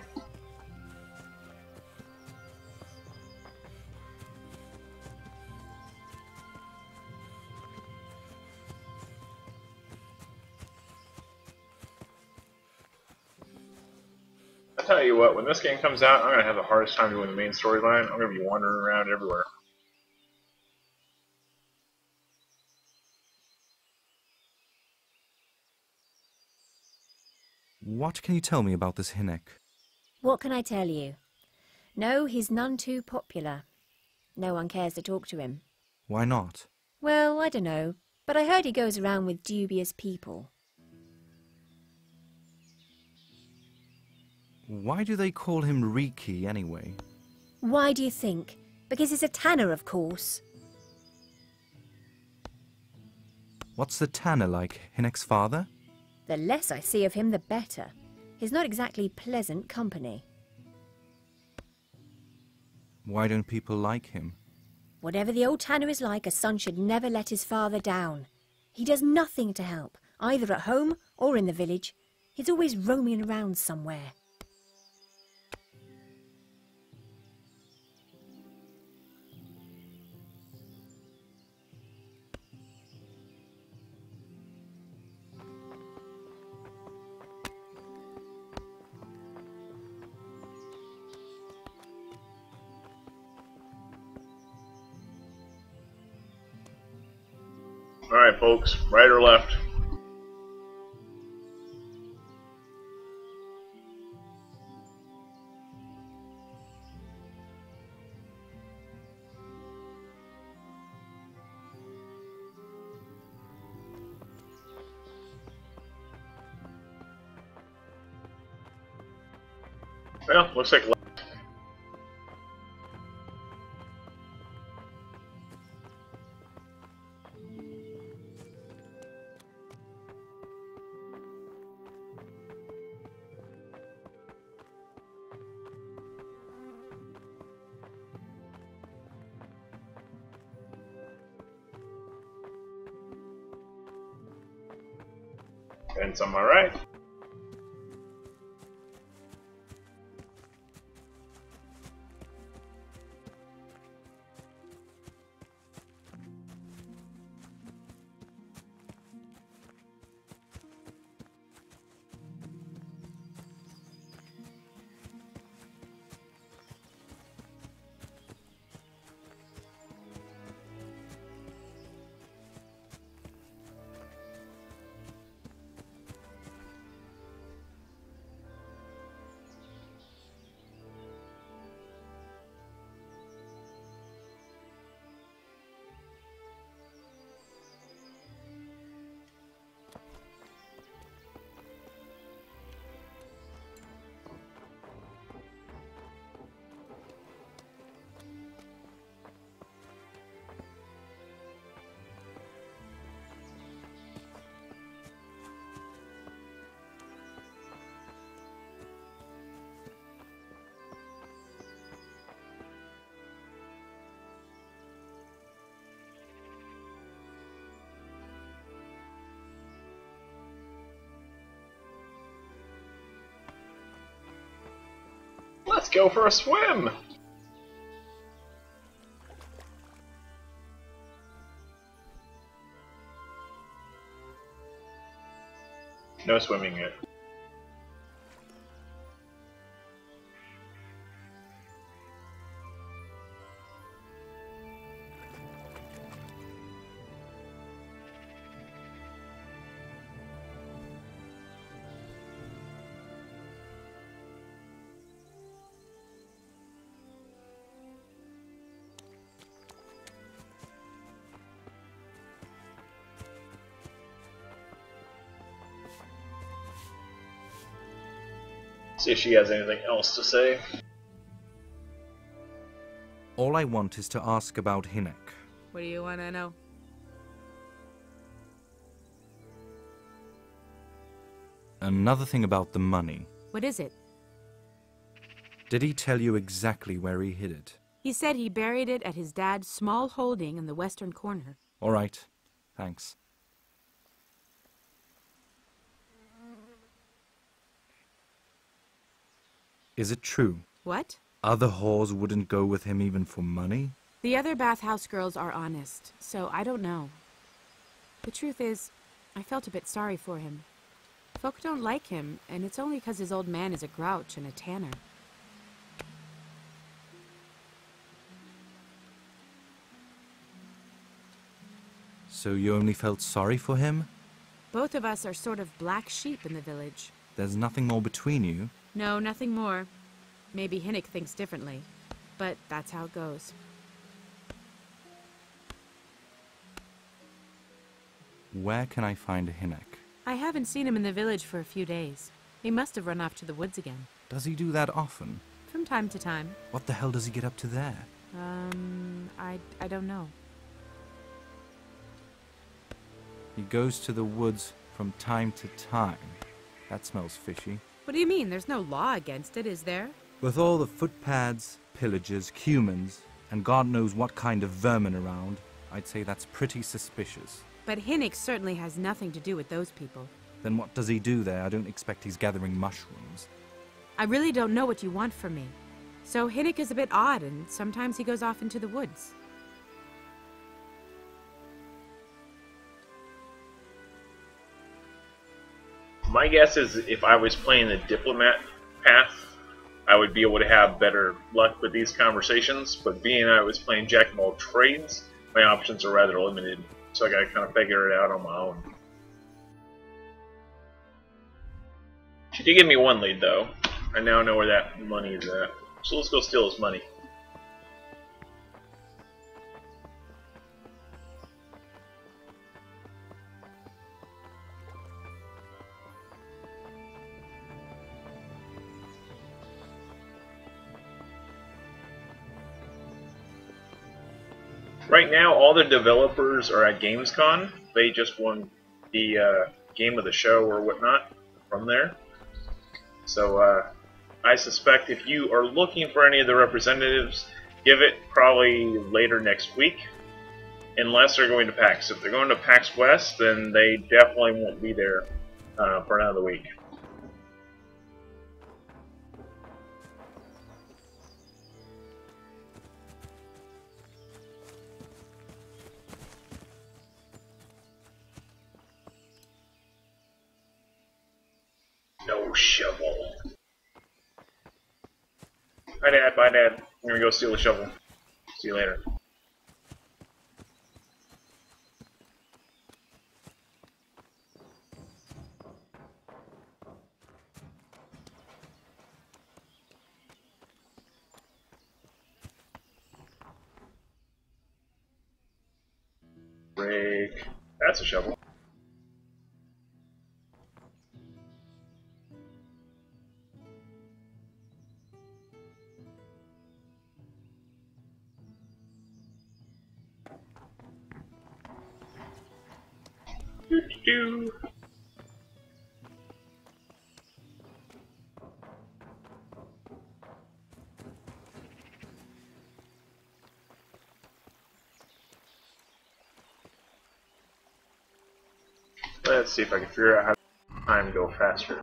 I tell you what, when this game comes out, I'm gonna have the hardest time doing the main storyline. I'm gonna be wandering around everywhere. What can you tell me about this Hynek? What can I tell you? No, he's none too popular. No one cares to talk to him. Why not? Well, I don't know, but I heard he goes around with dubious people. Why do they call him Riki anyway? Why do you think? Because he's a tanner, of course. What's the tanner like, Hynek's father? The less I see of him, the better. He's not exactly pleasant company. Why don't people like him? Whatever the old tanner is like, a son should never let his father down. He does nothing to help, either at home or in the village. He's always roaming around somewhere. Alright folks, right or left? Well, looks like left. And some are right. Let's go for a swim! No swimming yet. See if she has anything else to say. All I want is to ask about Hinnock. What do you want to know? Another thing about the money. What is it? Did he tell you exactly where he hid it? He said he buried it at his dad's small holding in the western corner. All right. Thanks. Is it true? What? Other whores wouldn't go with him even for money? The other bathhouse girls are honest, so I don't know. The truth is, I felt a bit sorry for him. Folk don't like him, and it's only because his old man is a grouch and a tanner. So you only felt sorry for him? Both of us are sort of black sheep in the village. There's nothing more between you? No, nothing more. Maybe Hinnock thinks differently, but that's how it goes. Where can I find Hinnock? I haven't seen him in the village for a few days. He must have run off to the woods again. Does he do that often? From time to time. What the hell does he get up to there? I don't know. He goes to the woods from time to time. That smells fishy. What do you mean? There's no law against it, is there? With all the footpads, pillagers, humans, and God knows what kind of vermin around, I'd say that's pretty suspicious. But Hinnock certainly has nothing to do with those people. Then what does he do there? I don't expect he's gathering mushrooms. I really don't know what you want from me. So Hinnock is a bit odd, and sometimes he goes off into the woods. My guess is if I was playing the diplomat path, I would be able to have better luck with these conversations, but being I was playing jack of all trades, my options are rather limited, so I gotta kind of figure it out on my own. She did give me one lead though. I now know where that money is at. So let's go steal his money. Right now, all the developers are at Gamescom. They just won the game of the show or whatnot from there. So I suspect if you are looking for any of the representatives, give it probably later next week, unless they're going to PAX. If they're going to PAX West, then they definitely won't be there for another week. No shovel. Bye, Dad. Bye, Dad. I'm gonna go steal the shovel. See you later. Break. That's a shovel. Do. Let's see if I can figure out how to time go faster.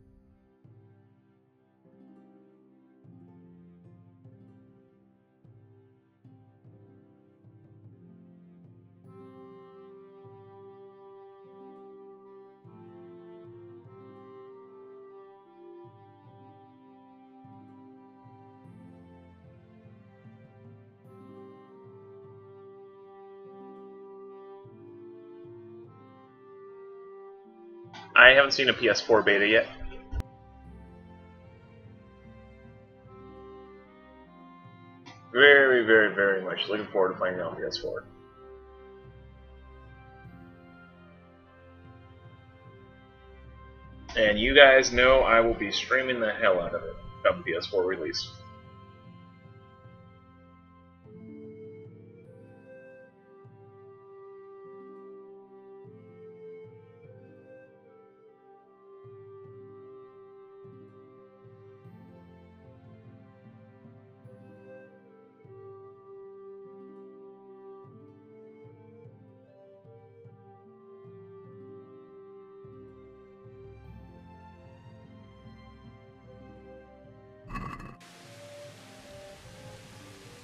I haven't seen a PS4 beta yet. Very, very, very much looking forward to playing on PS4. And you guys know I will be streaming the hell out of it come PS4 release.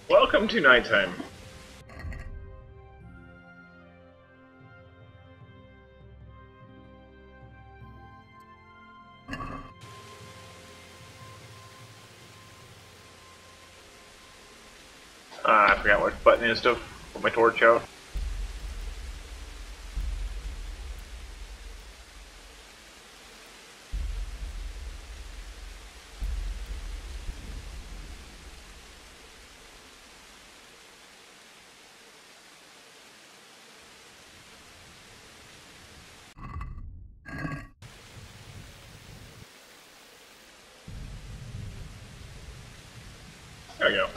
Welcome to nighttime. I forgot which button is to put my torch out. There we go.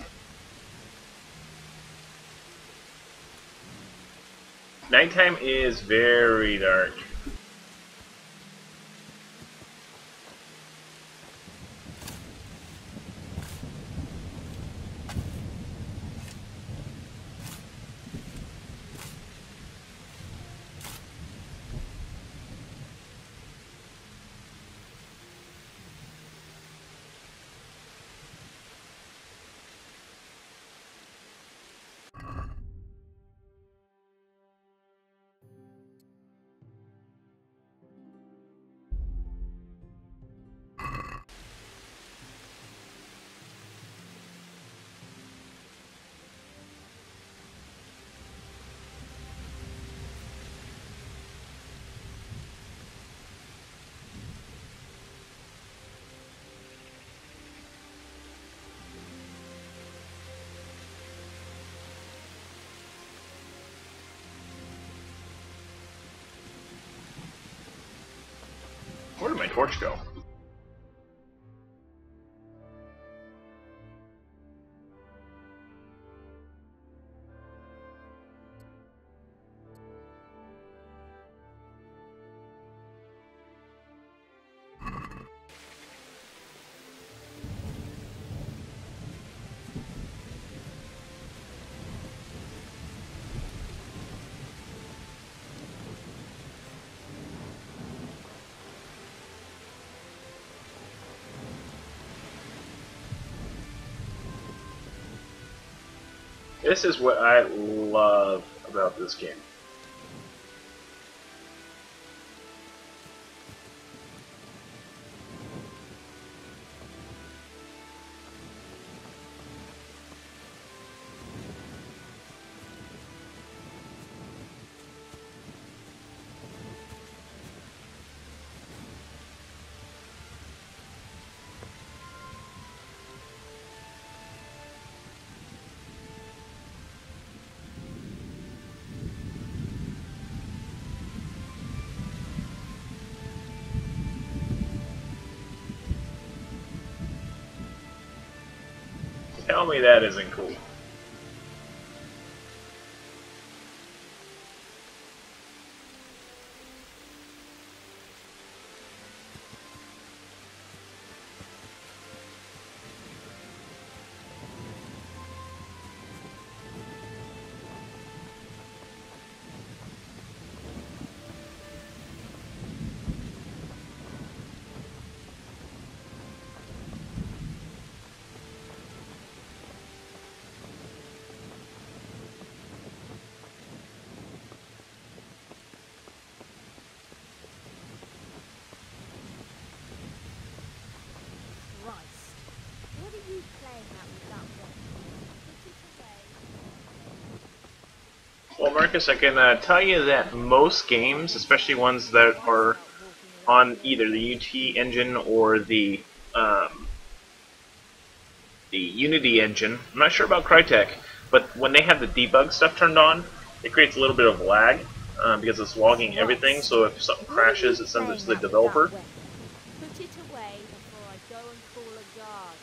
Nighttime is very dark. Where did my torch go? This is what I love about this game. Tell me that isn't cool. Well, Marcus, I can tell you that most games, especially ones that are on either the UT engine or the Unity engine, I'm not sure about Crytek, but when they have the debug stuff turned on, it creates a little bit of lag because it's logging everything, so if something crashes, it sends it to the developer. Put it away before I go and call a guard.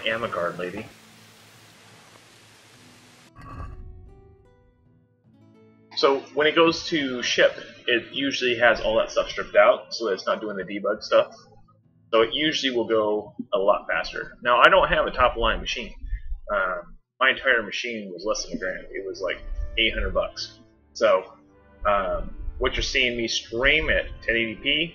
I am a guard lady. So when it goes to ship, it usually has all that stuff stripped out, so that it's not doing the debug stuff. So it usually will go a lot faster. Now I don't have a top-of-line machine. My entire machine was less than $1,000. It was like $800. So what you're seeing me stream at 1080p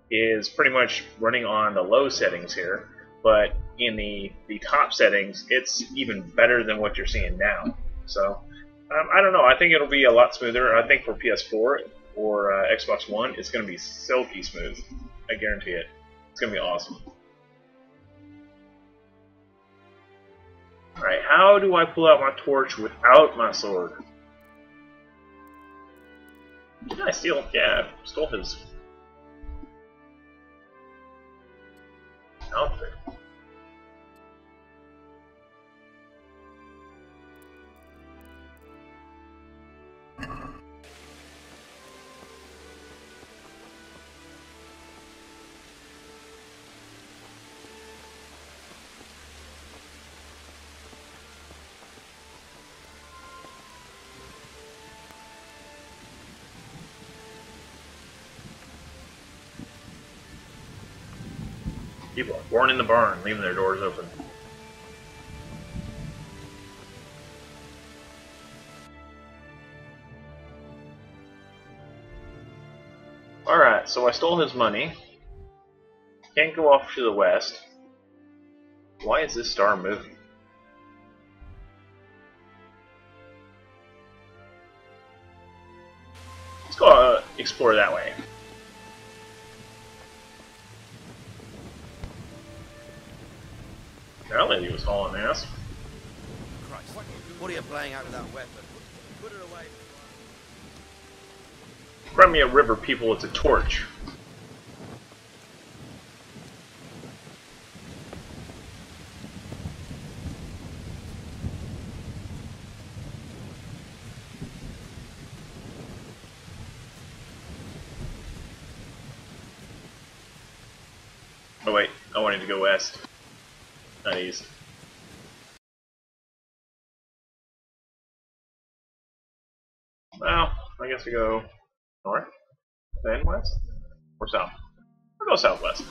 is pretty much running on the low settings here. But in the top settings, it's even better than what you're seeing now. So, I don't know. I think it'll be a lot smoother. I think for PS4 or Xbox One, it's going to be silky smooth. I guarantee it. It's going to be awesome. Alright, how do I pull out my torch without my sword? Did I steal? Yeah, I stole his outfit. People are born in the barn, leaving their doors open. Alright, so I stole his money. Can't go off to the west. Why is this star moving? Let's go explore that way. That lady was hauling ass. Christ, what are you playing out with that weapon? Put it away. Crimea River people, it's a torch. Oh wait, I wanted to go west. Not east. Well, I guess we go north, then west, or south. We'll go southwest.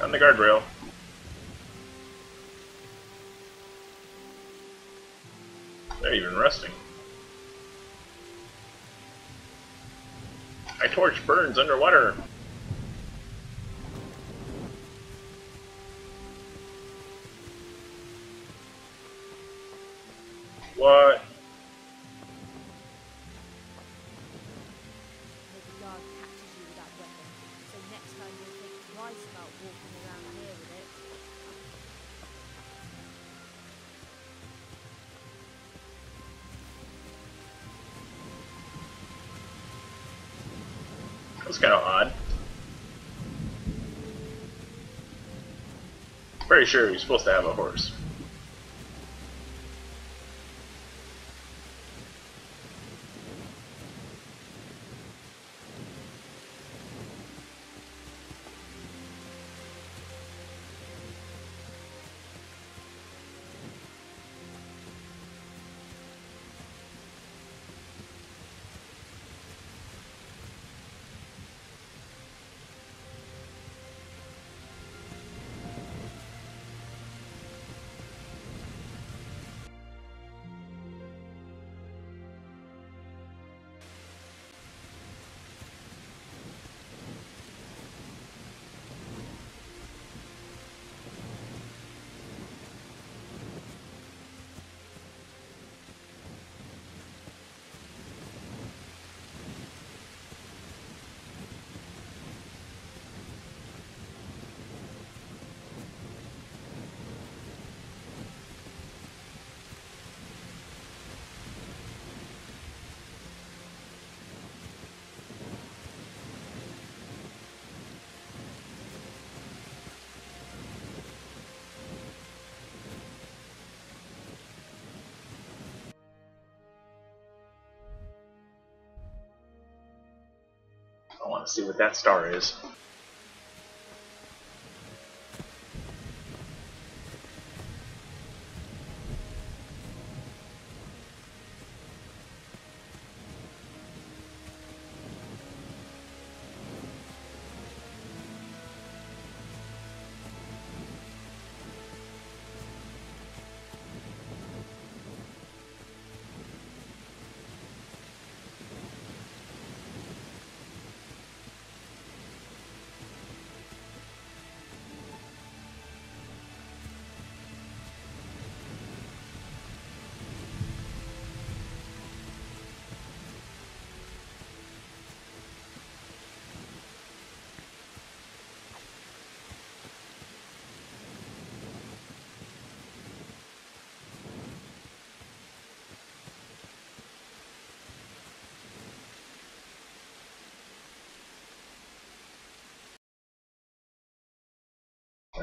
On the guardrail. They're even resting. My torch burns underwater. What? That's kind of odd. Pretty sure you're supposed to have a horse. I want to see what that star is.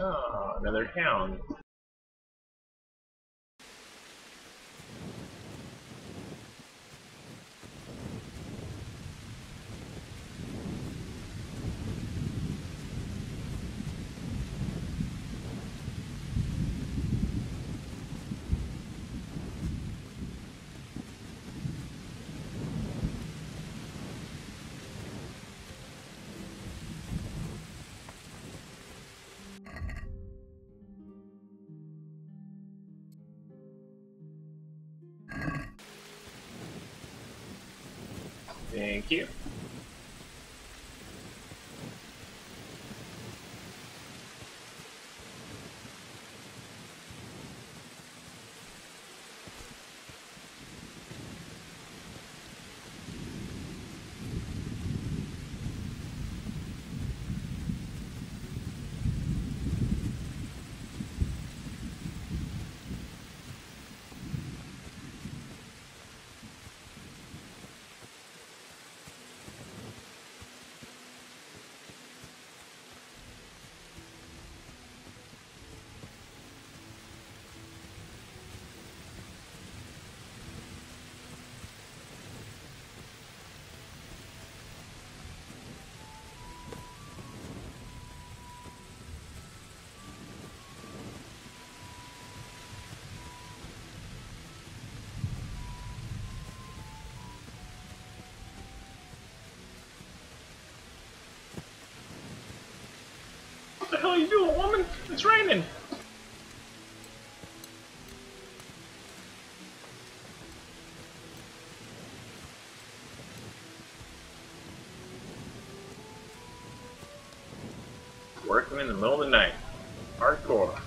Oh, another town. Thank you. What the hell are you doing, woman? It's raining! Working in the middle of the night. Hardcore.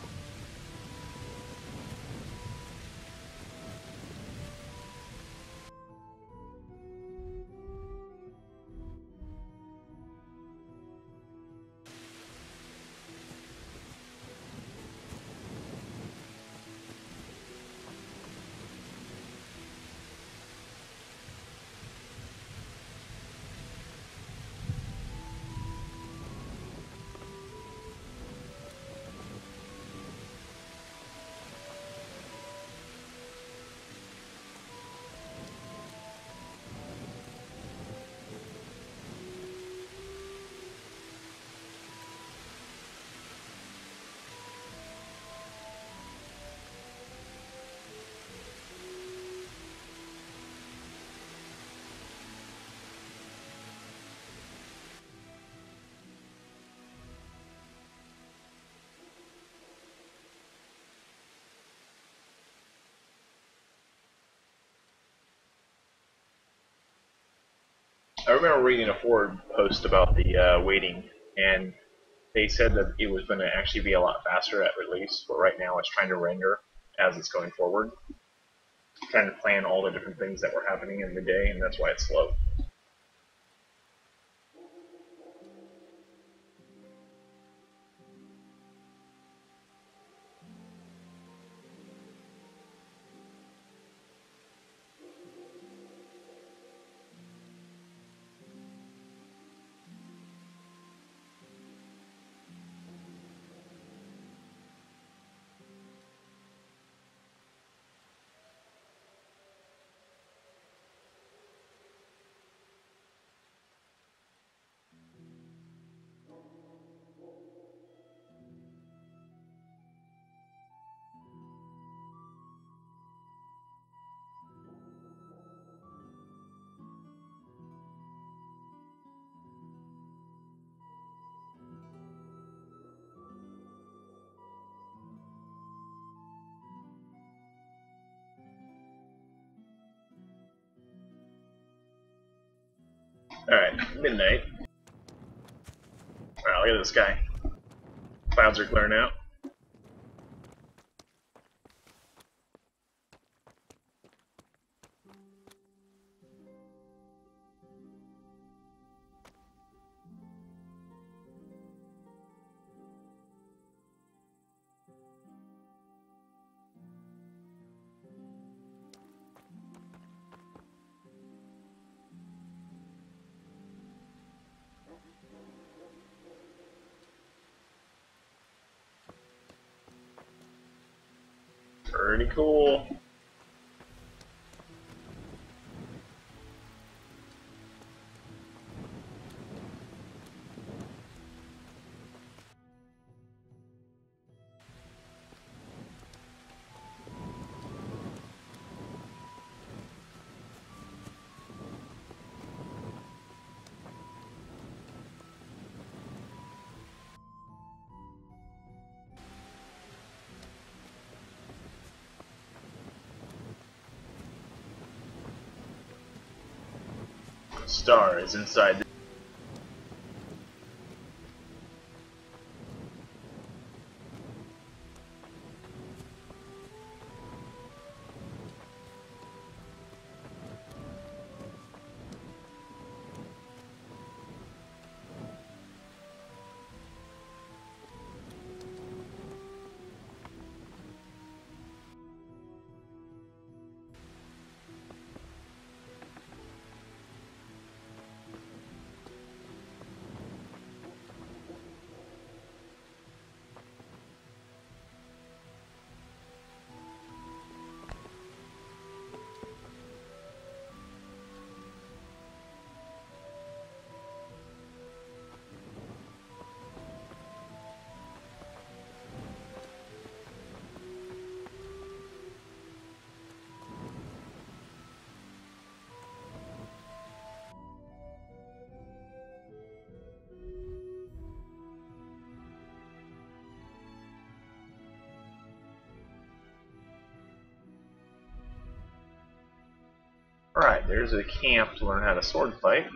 I remember reading a forward post about the waiting, and they said that it was going to actually be a lot faster at release, but right now it's trying to render as it's going forward, trying to plan all the different things that were happening in the day, and that's why it's slow. Alright, midnight. Wow, look at this guy. Clouds are clearing out. Pretty cool. Star is inside the Alright, there's a camp to learn how to sword fight.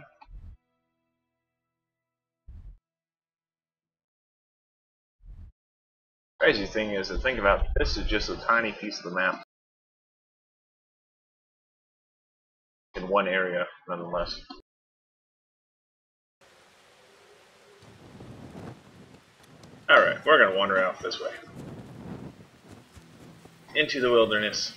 Crazy thing is to think about, this is just a tiny piece of the map. In one area, nonetheless. Alright, we're gonna wander out this way. Into the wilderness.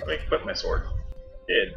Let me equip my sword. Did.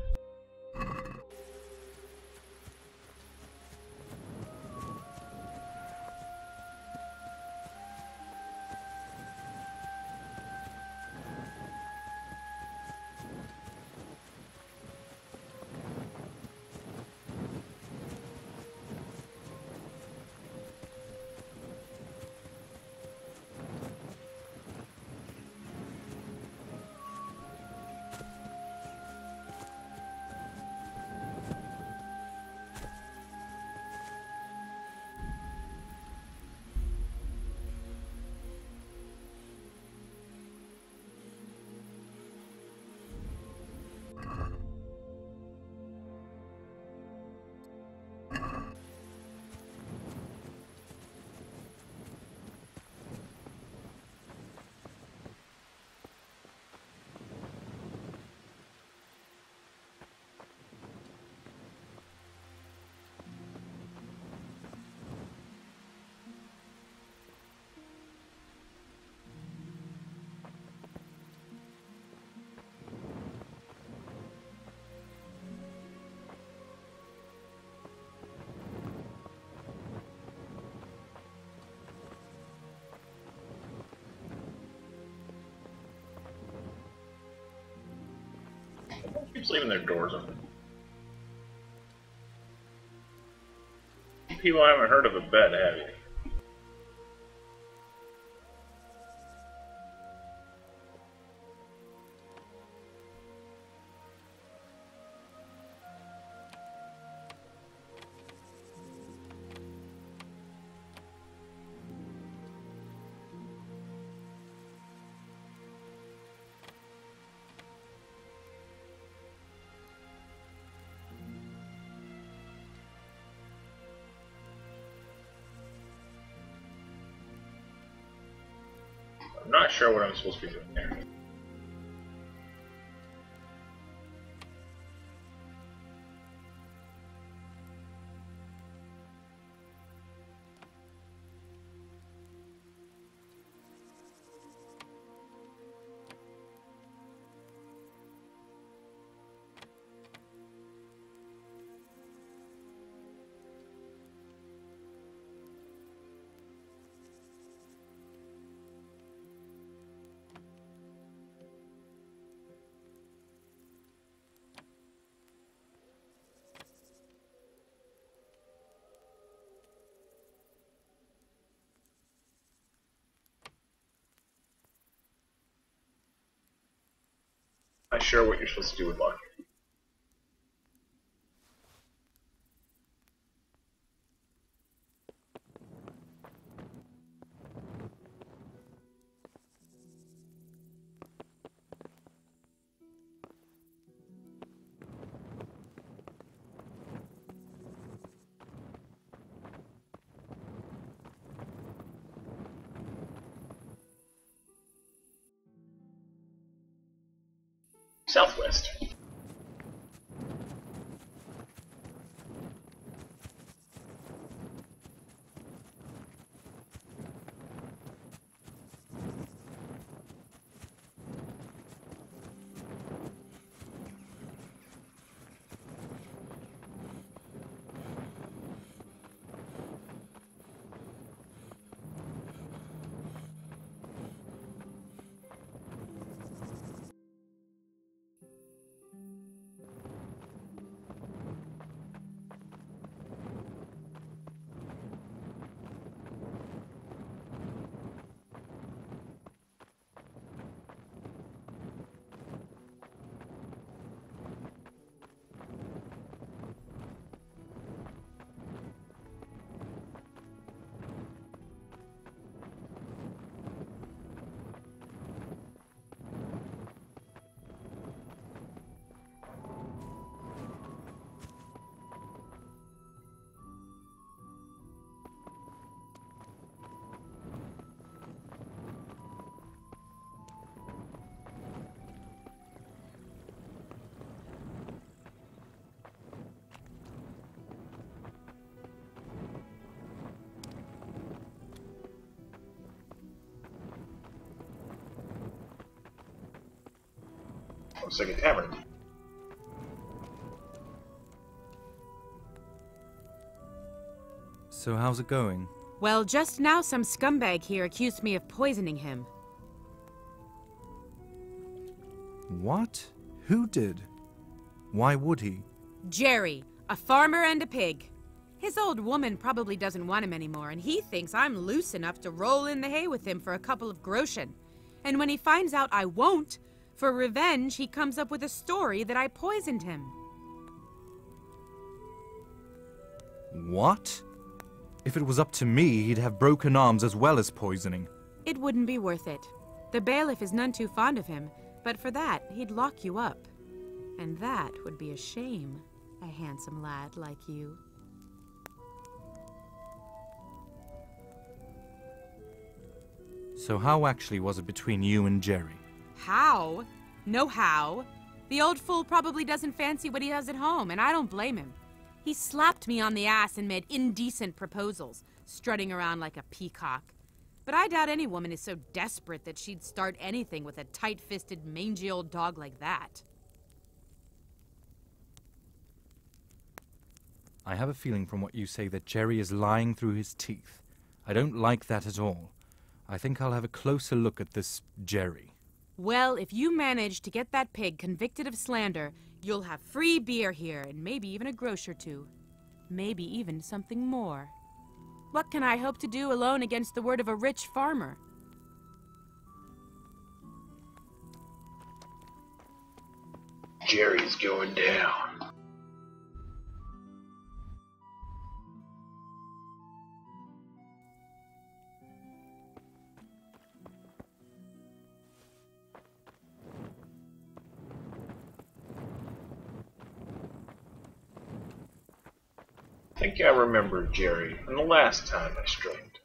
Keeps leaving their doors open. People haven't heard of a bed, have you? I'm not sure what I'm supposed to be doing there. Not sure what you're supposed to do with luck. Southwest. Looks like a tavern. So how's it going? Well, just now some scumbag here accused me of poisoning him. What? Who did? Why would he? Jerry, a farmer and a pig. His old woman probably doesn't want him anymore, and he thinks I'm loose enough to roll in the hay with him for a couple of groschen. And when he finds out I won't, for revenge, he comes up with a story that I poisoned him. What? If it was up to me, he'd have broken arms as well as poisoning. It wouldn't be worth it. The bailiff is none too fond of him, but for that, he'd lock you up. And that would be a shame, a handsome lad like you. So how actually was it between you and Jerry? How? No how. The old fool probably doesn't fancy what he does at home, and I don't blame him. He slapped me on the ass and made indecent proposals, strutting around like a peacock. But I doubt any woman is so desperate that she'd start anything with a tight-fisted, mangy old dog like that. I have a feeling from what you say that Jerry is lying through his teeth. I don't like that at all. I think I'll have a closer look at this Jerry. Well, if you manage to get that pig convicted of slander, You'll have free beer here, and maybe even a grosh or two. Maybe even something more. What can I hope to do alone against the word of a rich farmer? Jerry's going down. I think I remember Jerry from the last time I streamed.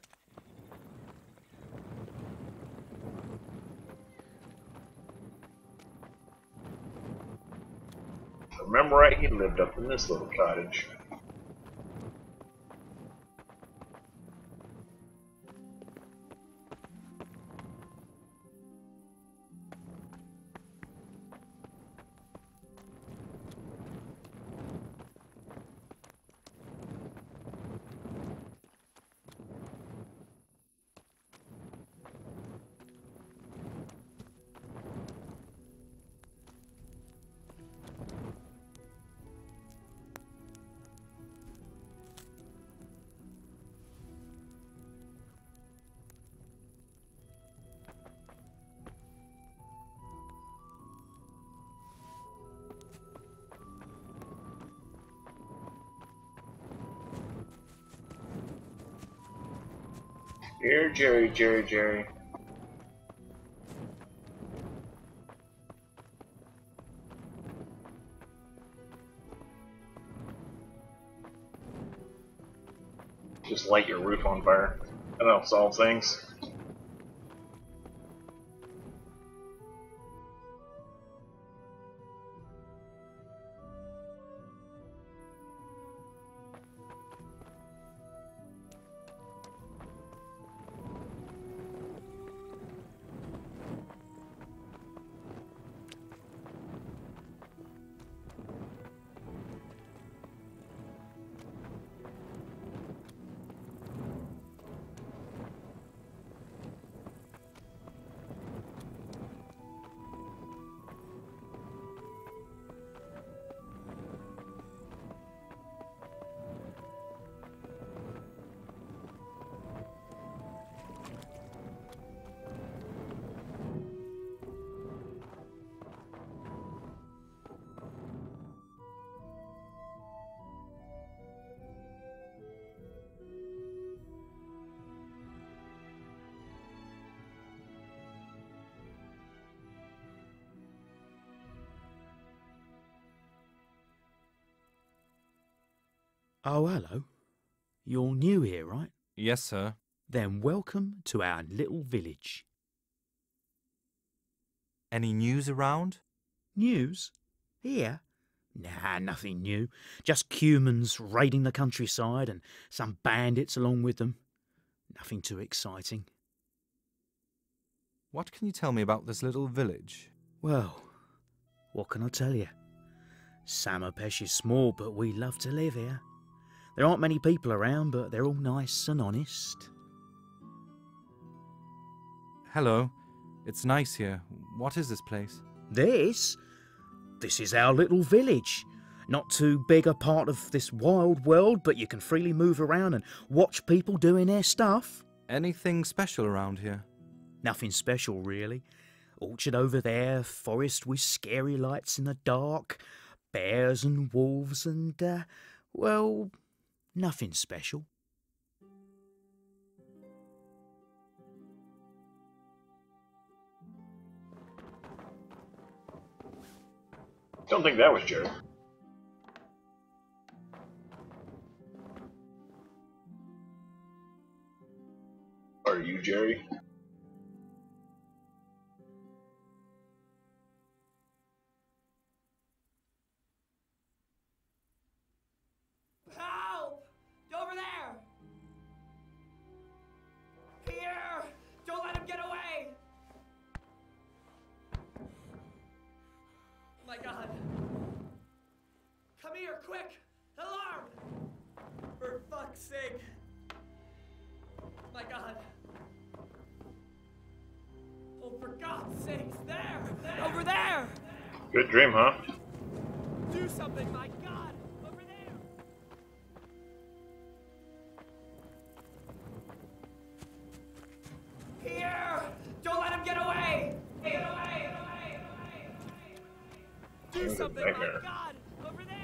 If I remember right, he lived up in this little cottage. Here, Jerry. Just light your roof on fire. That'll solve things. Oh, hello. You're new here, right? Yes, sir. Then welcome to our little village. Any news around? News? Here? Nah, nothing new. Just humans raiding the countryside and some bandits along with them. Nothing too exciting. What can you tell me about this little village? Well, what can I tell you? Samopesh is small, but we love to live here. There aren't many people around, but they're all nice and honest. Hello. It's nice here. What is this place? This is our little village. Not too big a part of this wild world, but you can freely move around and watch people doing their stuff. Anything special around here? Nothing special, really. Orchard over there, forest with scary lights in the dark, bears and wolves and, well, nothing special. Don't think that was Jerry. Are you Jerry? Help! Over there! Here! Don't let him get away! Oh my God! Come here, quick! Alarm! For fuck's sake! Oh my God! Oh, for God's sakes! There! Over there! Good dream, huh? something, my God! Over there! Here! Don't let him get away! Get away! Get away! Get away! Do something, my God! Over there!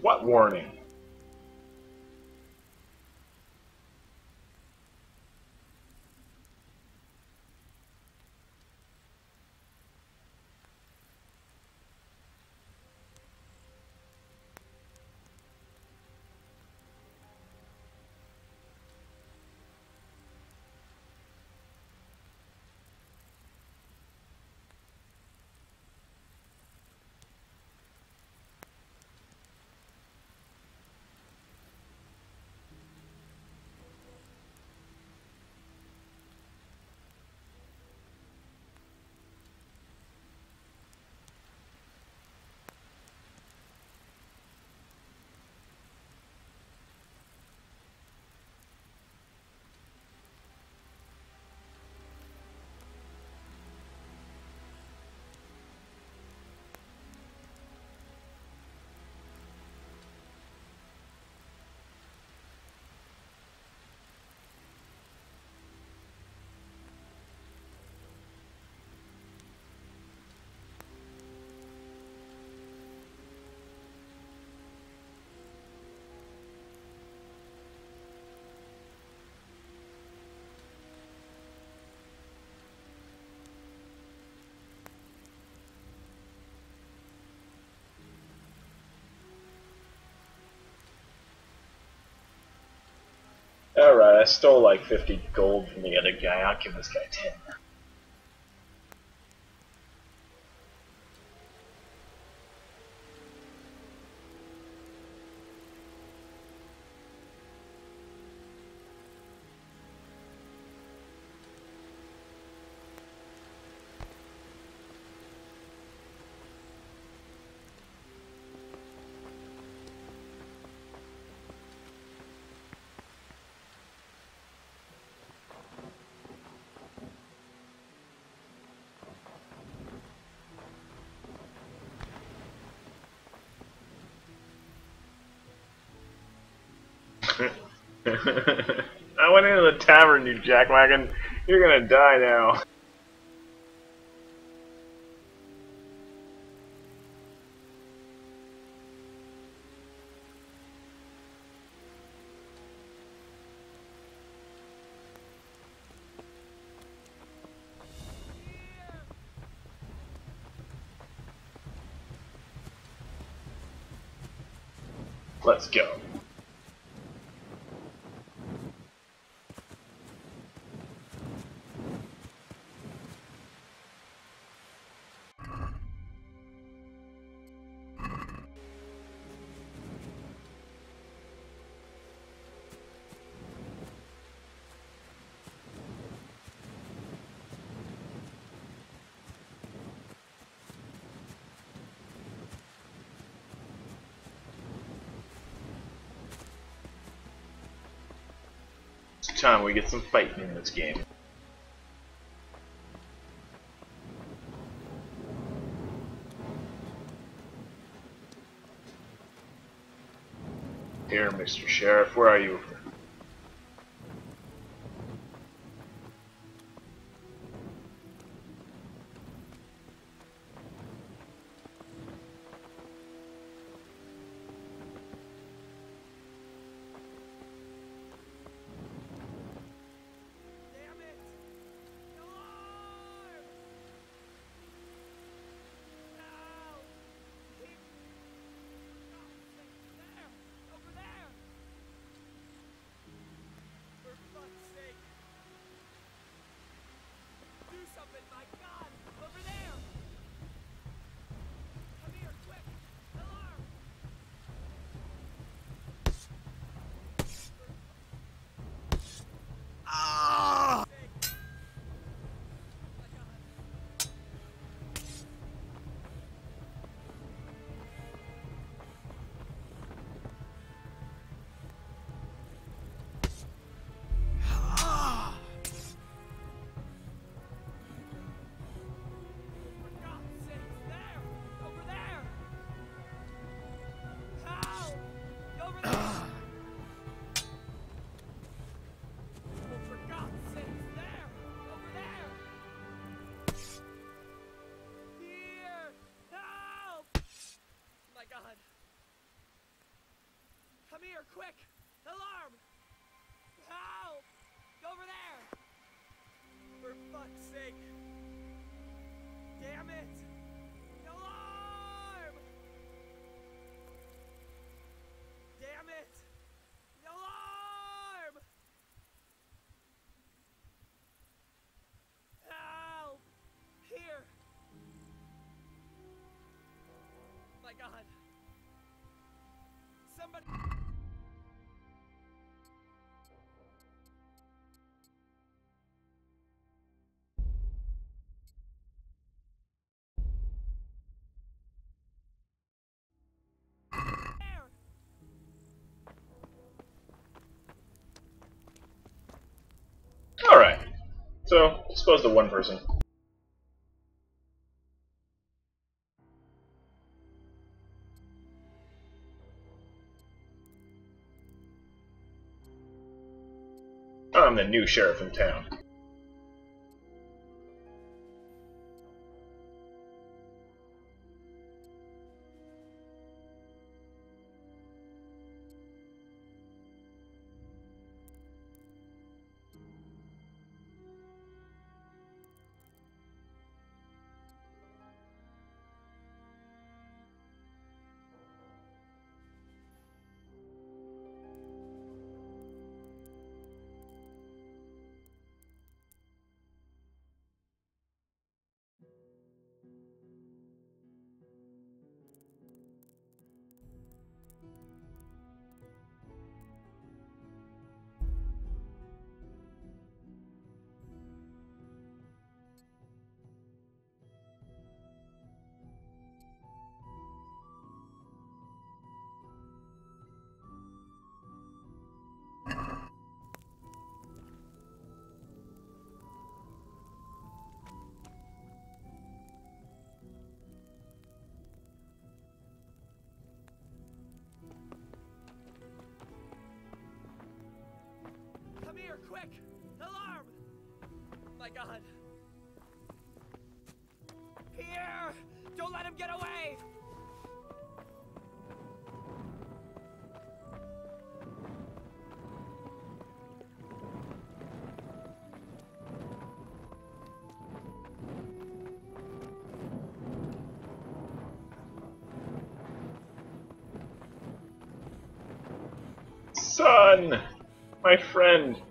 What warning? Alright, I stole like 50 gold from the other guy. I'll give this guy 10. I went into the tavern, you jackwagon. You're gonna die now. Let's go. It's time we get some fighting in this game. Here, Mr. Sheriff, where are you? quick! Alarm! Help! Over there! For fuck's sake! Damn it! Alarm! Damn it! Alarm! Help! Here! My God! Somebody... Alright. So, dispose of one person. I'm the new sheriff in town. Come here, quick! Alarm! My God! Here! Don't let him get away! Son! My friend!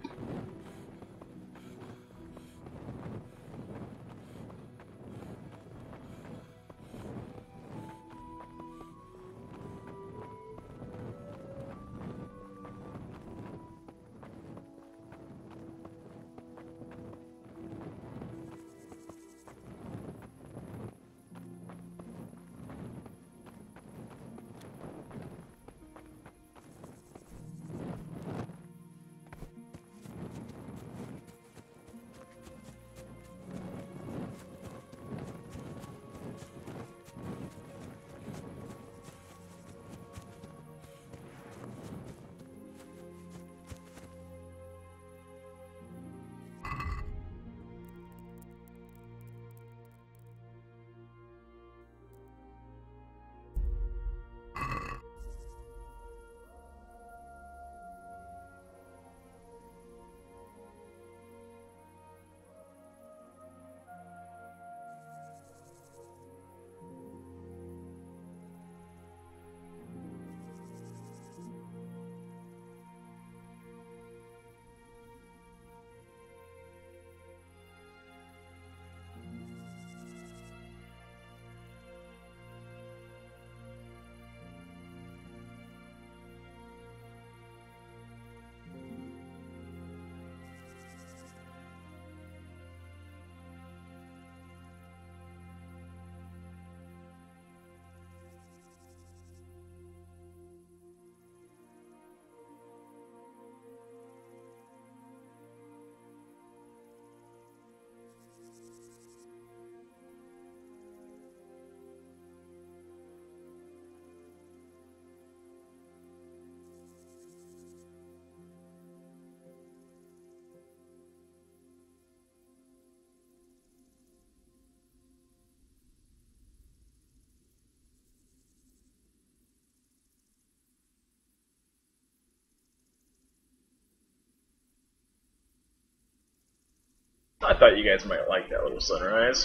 I thought you guys might like that little sunrise.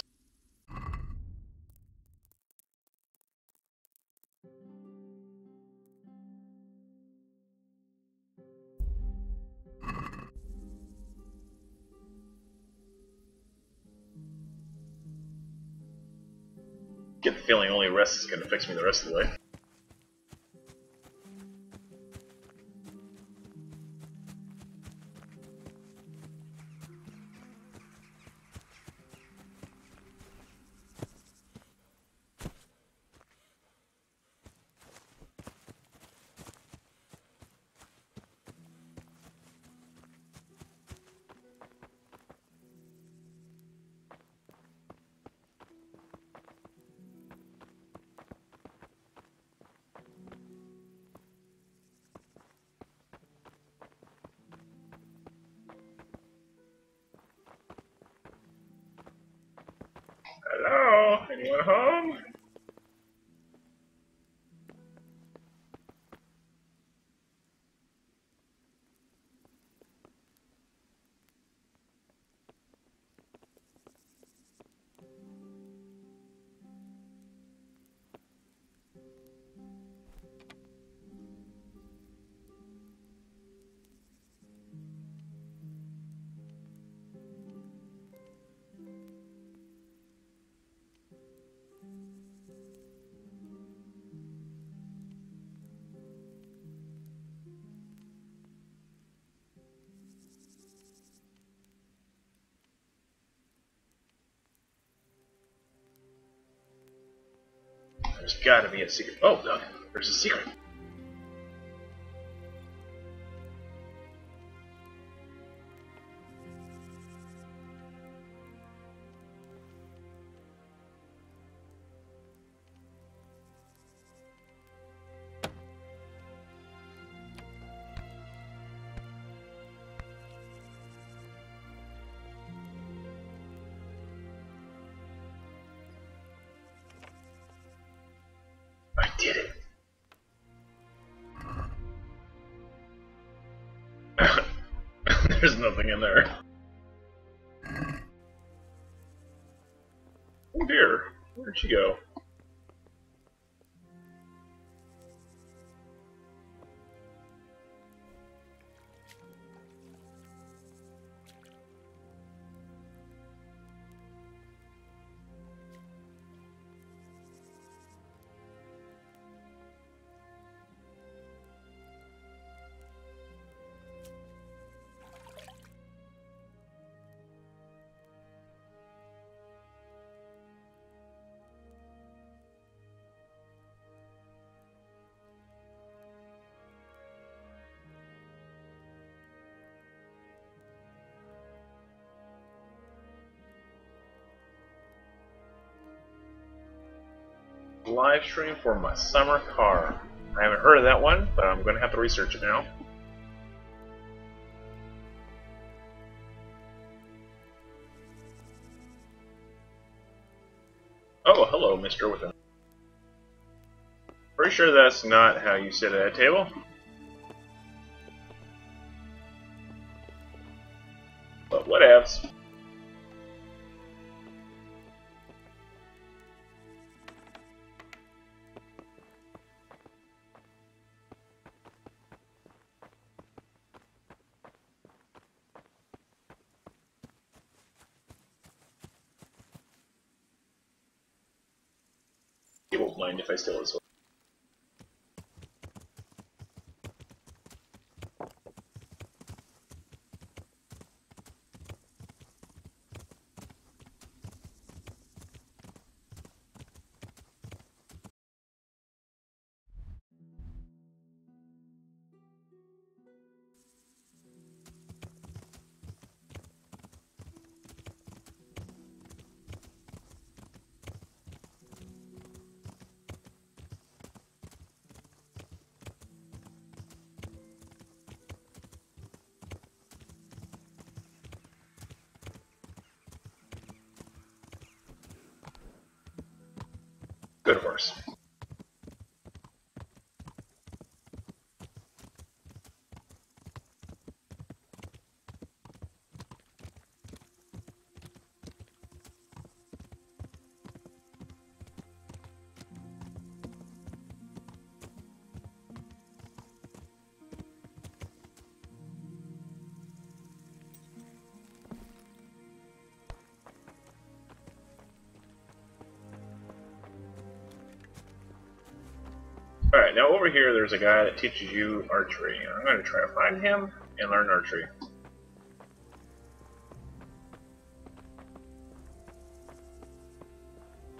Get the feeling only rest is going to fix me the rest of the way. Hello? Anyone home? There's gotta be a secret. Oh, no, there's a secret. I did it. There's nothing in there. Oh dear, where'd she go? Live stream for my summer car. I haven't heard of that one, but I'm going to have to research it now. Oh, hello, Mr. With a... Pretty sure that's not how you sit at a table. But whatevs. He won't mind if I steal his. Good horse. Alright, now over here there's a guy that teaches you archery. I'm going to try to find him and learn archery.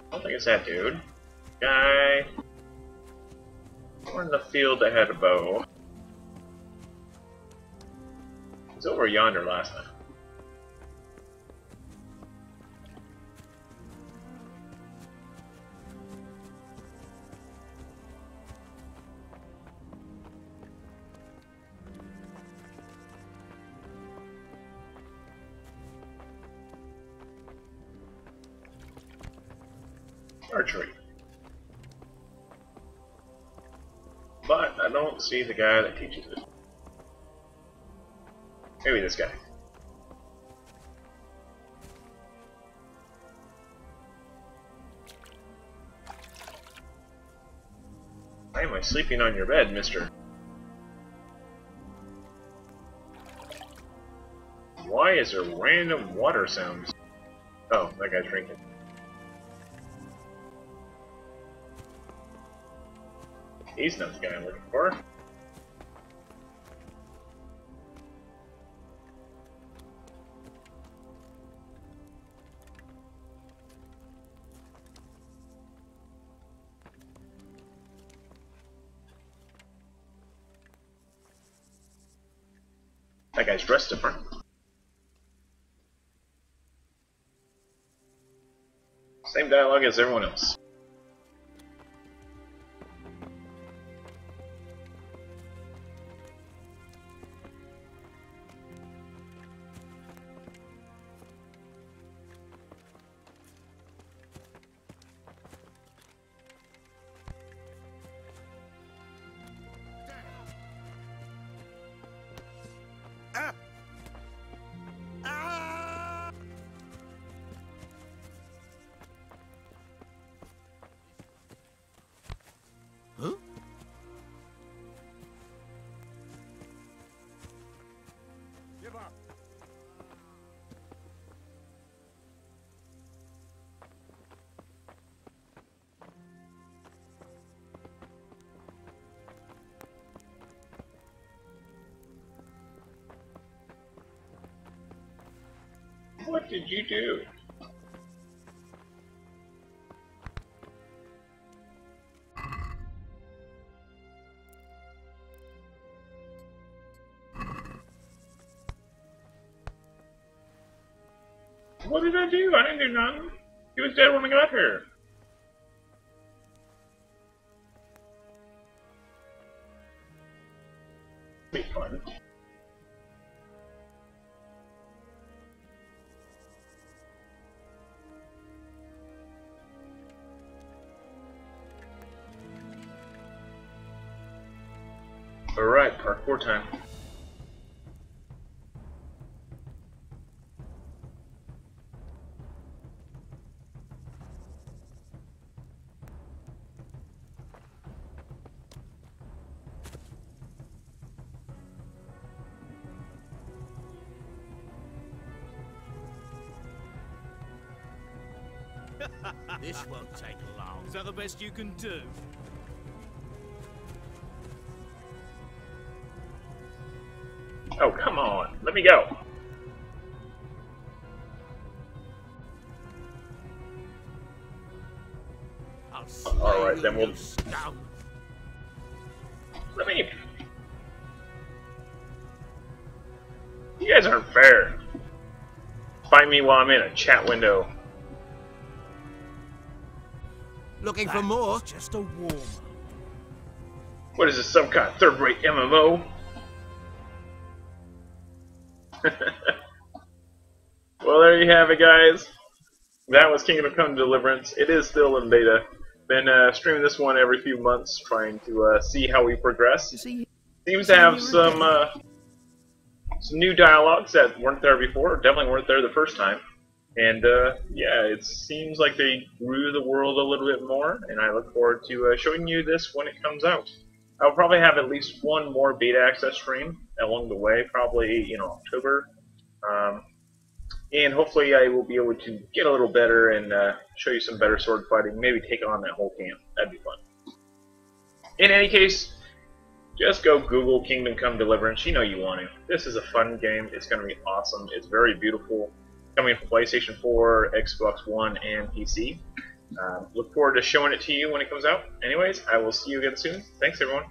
I don't think it's that dude. Guy... We're in the field that had a bow. He's over yonder last night. Archery. But I don't see the guy that teaches it. Maybe this guy. Why am I sleeping on your bed, mister? Why is there random water sounds? Oh, that guy's drinking. He's not the guy I'm looking for. That guy's dressed different. Same dialogue as everyone else. What did you do? What did I do? I didn't do nothing. He was dead when I got here. Be fun. Alright, parkour time. This won't take long. Is that the best you can do? Oh, come on. Let me go. Alright, then we'll... Let me... You guys aren't fair. Find me while I'm in a chat window. Looking for more? Just a warm. What is this, some kind of third-rate MMO? Well, there you have it, guys. That was Kingdom Come Deliverance. It is still in beta. Been streaming this one every few months, trying to see how we progress. Seems to have some new dialogues that weren't there before, or definitely weren't there the first time. And yeah, it seems like they grew the world a little bit more, and I look forward to showing you this when it comes out. I'll probably have at least one more beta access stream along the way, probably in October. And hopefully I will be able to get a little better and show you some better sword fighting, maybe take on that whole camp. That'd be fun. In any case, just go Google Kingdom Come Deliverance. You know you want it. This is a fun game. It's going to be awesome. It's very beautiful. Coming from PlayStation 4, Xbox One, and PC. Look forward to showing it to you when it comes out. Anyways, I will see you again soon. Thanks, everyone.